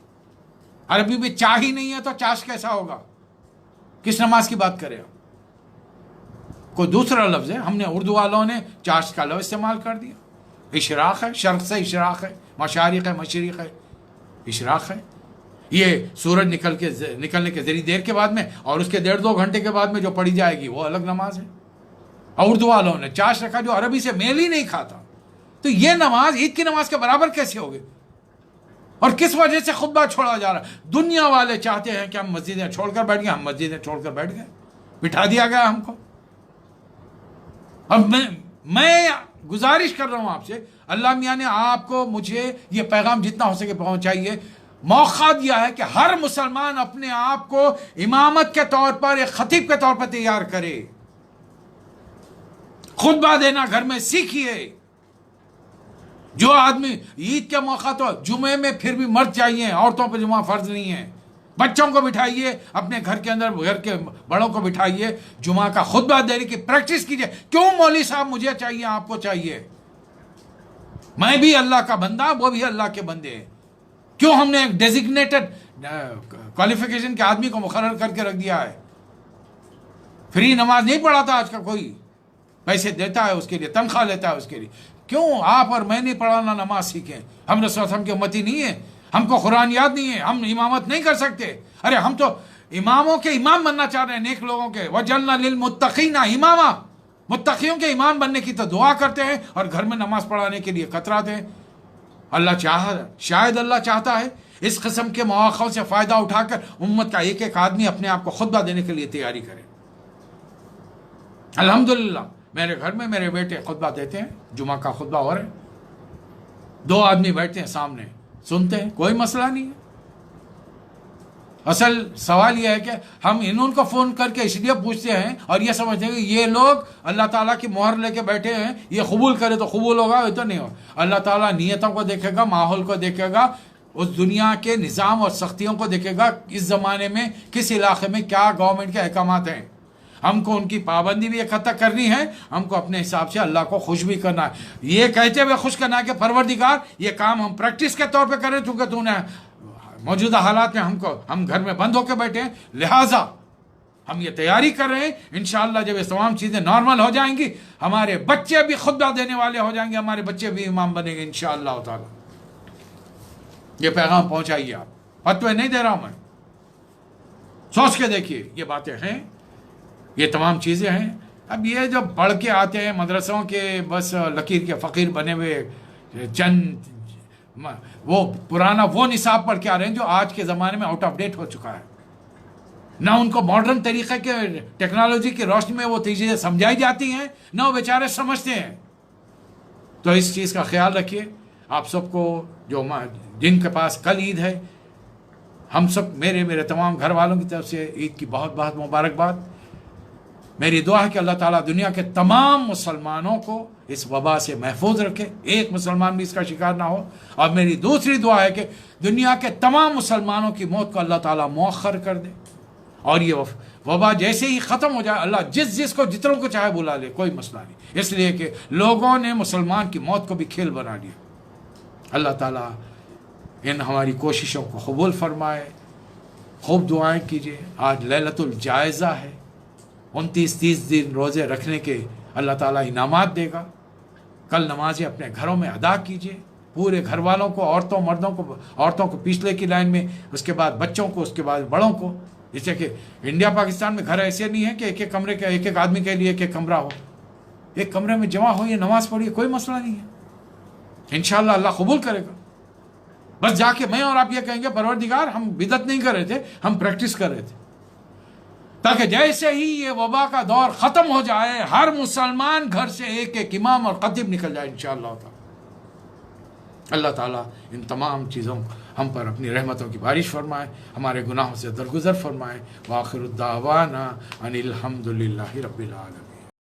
عربی میں چاہ ہی نہیں ہے تو چاشت کیسا ہوگا؟ کس نماز کی بات کرے آپ؟ کوئی دوسرا لفظ ہے. ہم نے اردو والوں نے چاشت کا لفظ استعمال کر دیا. اشراق ہے، شرق سے اشراق ہے، مشارق ہے، مشرق ہے، اشراق ہے. یہ سورج نکلنے کے ذریعے دیر کے بعد میں اور اس کے 1.5-2 گھنٹے کے بعد میں جو پڑھی جائے گی وہ الگ نماز ہے. اور اردو والوں نے چاش رکھا جو عربی سے میل ہی نہیں کھاتا. تو یہ نماز عید کی نماز کے برابر کیسے ہوگی؟ اور کس وجہ سے خطبہ چھوڑا جا رہا ہے؟ دنیا والے چاہتے ہیں کہ ہم مسجدیں چھوڑ کر بیٹھ گئے، ہم مسجدیں چھوڑ کر بیٹھ گئے، بٹھا دیا گیا ہم کو. اب میں گزارش کر رہا ہوں آپ سے، اللہ میاں نے آپ کو مجھے یہ پیغام جتنا ہو سکے پہنچائیے. موقع دیا ہے کہ ہر مسلمان اپنے آپ کو امامت کے طور پر، ایک خطیب کے طور پر تیار کرے. خطبہ دینا گھر میں سیکھیے. جو آدمی عید کے موقع تو جمعے میں پھر بھی مرد چاہیے، عورتوں پہ جمعہ فرض نہیں ہے. بچوں کو بٹھائیے اپنے گھر کے اندر، گھر کے بڑوں کو بٹھائیے، جمعہ کا خطبہ دینے کی پریکٹس کیجیے. کیوں مولوی صاحب مجھے چاہیے، آپ کو چاہیے؟ میں بھی اللہ کا بندہ، وہ بھی اللہ کے بندے ہیں. کیوں ہم نے ایک ڈیزگنیٹڈ کوالیفیکیشن کے آدمی کو مقرر کر کے رکھ دیا ہے؟ فری نماز نہیں پڑھاتا آج کا کوئی، پیسے دیتا ہے اس کے لیے، تنخواہ لیتا ہے اس کے لیے. کیوں آپ اور میں نہیں پڑھانا نماز سیکھیں؟ ہم رسول اللہ کے امتی نہیں ہیں؟ ہم کو قرآن یاد نہیں ہے؟ ہم امامت نہیں کر سکتے؟ ارے ہم تو اماموں کے امام بننا چاہ رہے ہیں، نیک لوگوں کے. وَجَعَلْنَا لِلْمُتَّقِينَ اماما، متقیوں کے امام بننے کی تو دعا کرتے ہیں اور گھر میں نماز پڑھانے کے لیے کتراتے ہیں. شاید اللہ چاہتا ہے اس قسم کے مواقع سے فائدہ اٹھا کر امت کا ایک ایک آدمی اپنے آپ کو خطبہ دینے کے لیے تیاری کرے. الحمدللہ میرے گھر میں میرے بیٹے خطبہ دیتے ہیں، جمعہ کا خطبہ ہو رہا ہے، 2 آدمی بیٹھتے ہیں سامنے سنتے ہیں، کوئی مسئلہ نہیں ہے. اصل سوال یہ ہے کہ ہم ان کو فون کر کے اس لیے پوچھتے ہیں اور یہ سمجھتے ہیں کہ یہ لوگ اللہ تعالیٰ کی مہر لے کے بیٹھے ہیں، یہ قبول کرے تو قبول ہوگا، یہ تو نہیں ہوگا. اللہ تعالیٰ نیتوں کو دیکھے گا، ماحول کو دیکھے گا، اس دنیا کے نظام اور سختیوں کو دیکھے گا، اس زمانے میں کس علاقے میں کیا گورنمنٹ کے احکامات ہیں. ہم کو ان کی پابندی بھی اکٹھا کرنی ہے، ہم کو اپنے حساب سے اللہ کو خوش بھی کرنا ہے. یہ کہتے ہوئے خوش کرنا ہے کہ پروردگار یہ کام ہم پریکٹس کے طور پہ کریں، چونکہ تو نے موجودہ حالات میں ہم گھر میں بند ہو کے بیٹھے ہیں، لہٰذا ہم یہ تیاری کر رہے ہیں. انشاءاللہ جب یہ تمام چیزیں نارمل ہو جائیں گی، ہمارے بچے بھی خطبہ دینے والے ہو جائیں گے، ہمارے بچے بھی امام بنیں گے انشاءاللہ تعالی. یہ پیغام پہنچائیے آپ، فتوے نہیں دے رہا ہوں میں. سوچ کے دیکھیے یہ باتیں ہیں، یہ تمام چیزیں ہیں. اب یہ جو پڑھ کے آتے ہیں مدرسوں کے، بس لکیر کے فقیر بنے ہوئے چند وہ پرانا وہ نصاب پڑھ کے آ رہے ہیں جو آج کے زمانے میں آؤٹ آف ڈیٹ ہو چکا ہے. نہ ان کو ماڈرن طریقے کے ٹیکنالوجی کی روشنی میں وہ چیزیں سمجھائی جاتی ہیں، نہ وہ بیچارے سمجھتے ہیں. تو اس چیز کا خیال رکھیے. آپ سب کو جو جن کے پاس کل عید ہے، ہم سب میرے تمام گھر والوں کی طرف سے عید کی بہت بہت مبارکباد. میری دعا ہے کہ اللہ تعالیٰ دنیا کے تمام مسلمانوں کو اس وبا سے محفوظ رکھے، ایک مسلمان بھی اس کا شکار نہ ہو. اور میری دوسری دعا ہے کہ دنیا کے تمام مسلمانوں کی موت کو اللہ تعالیٰ مؤخر کر دے. اور یہ وبا جیسے ہی ختم ہو جائے، اللہ جس کو جتنوں کو چاہے بلا لے، کوئی مسئلہ نہیں. اس لیے کہ لوگوں نے مسلمان کی موت کو بھی کھیل بنا لیا. اللہ تعالیٰ ان ہماری کوششوں کو قبول فرمائے. خوب دعائیں کیجیے. آج لیلۃ الجائزہ ہے، 29-30 دن روزے رکھنے کے اللہ تعالیٰ انعامات دے گا. کل نمازیں اپنے گھروں میں ادا کیجیے، پورے گھر والوں کو، عورتوں کو پچھلے کی لائن میں، اس کے بعد بچوں کو، اس کے بعد بڑوں کو. جیسے کہ انڈیا پاکستان میں گھر ایسے نہیں ہے کہ ایک ایک کمرے کے ایک ایک آدمی کے لیے ایک ایک کمرہ ہو. ایک کمرے میں جمع ہوئیے، نماز پڑھیے، کوئی مسئلہ نہیں ہے. انشاءاللہ اللہ قبول کرے گا. بس جا کے میں اور آپ یہ کہیں گے پروردگار ہم بدعت نہیں کر رہے تھے، ہم پریکٹس کر رہے تھے، تاکہ جیسے ہی یہ وبا کا دور ختم ہو جائے ہر مسلمان گھر سے ایک ایک امام اور خطیب نکل جائے انشاءاللہ تعالی. اللہ تعالیٰ ان تمام چیزوں ہم پر اپنی رحمتوں کی بارش فرمائے، ہمارے گناہوں سے درگزر فرمائے. وآخر الدعوانا ان الحمدللہ رب العالمین.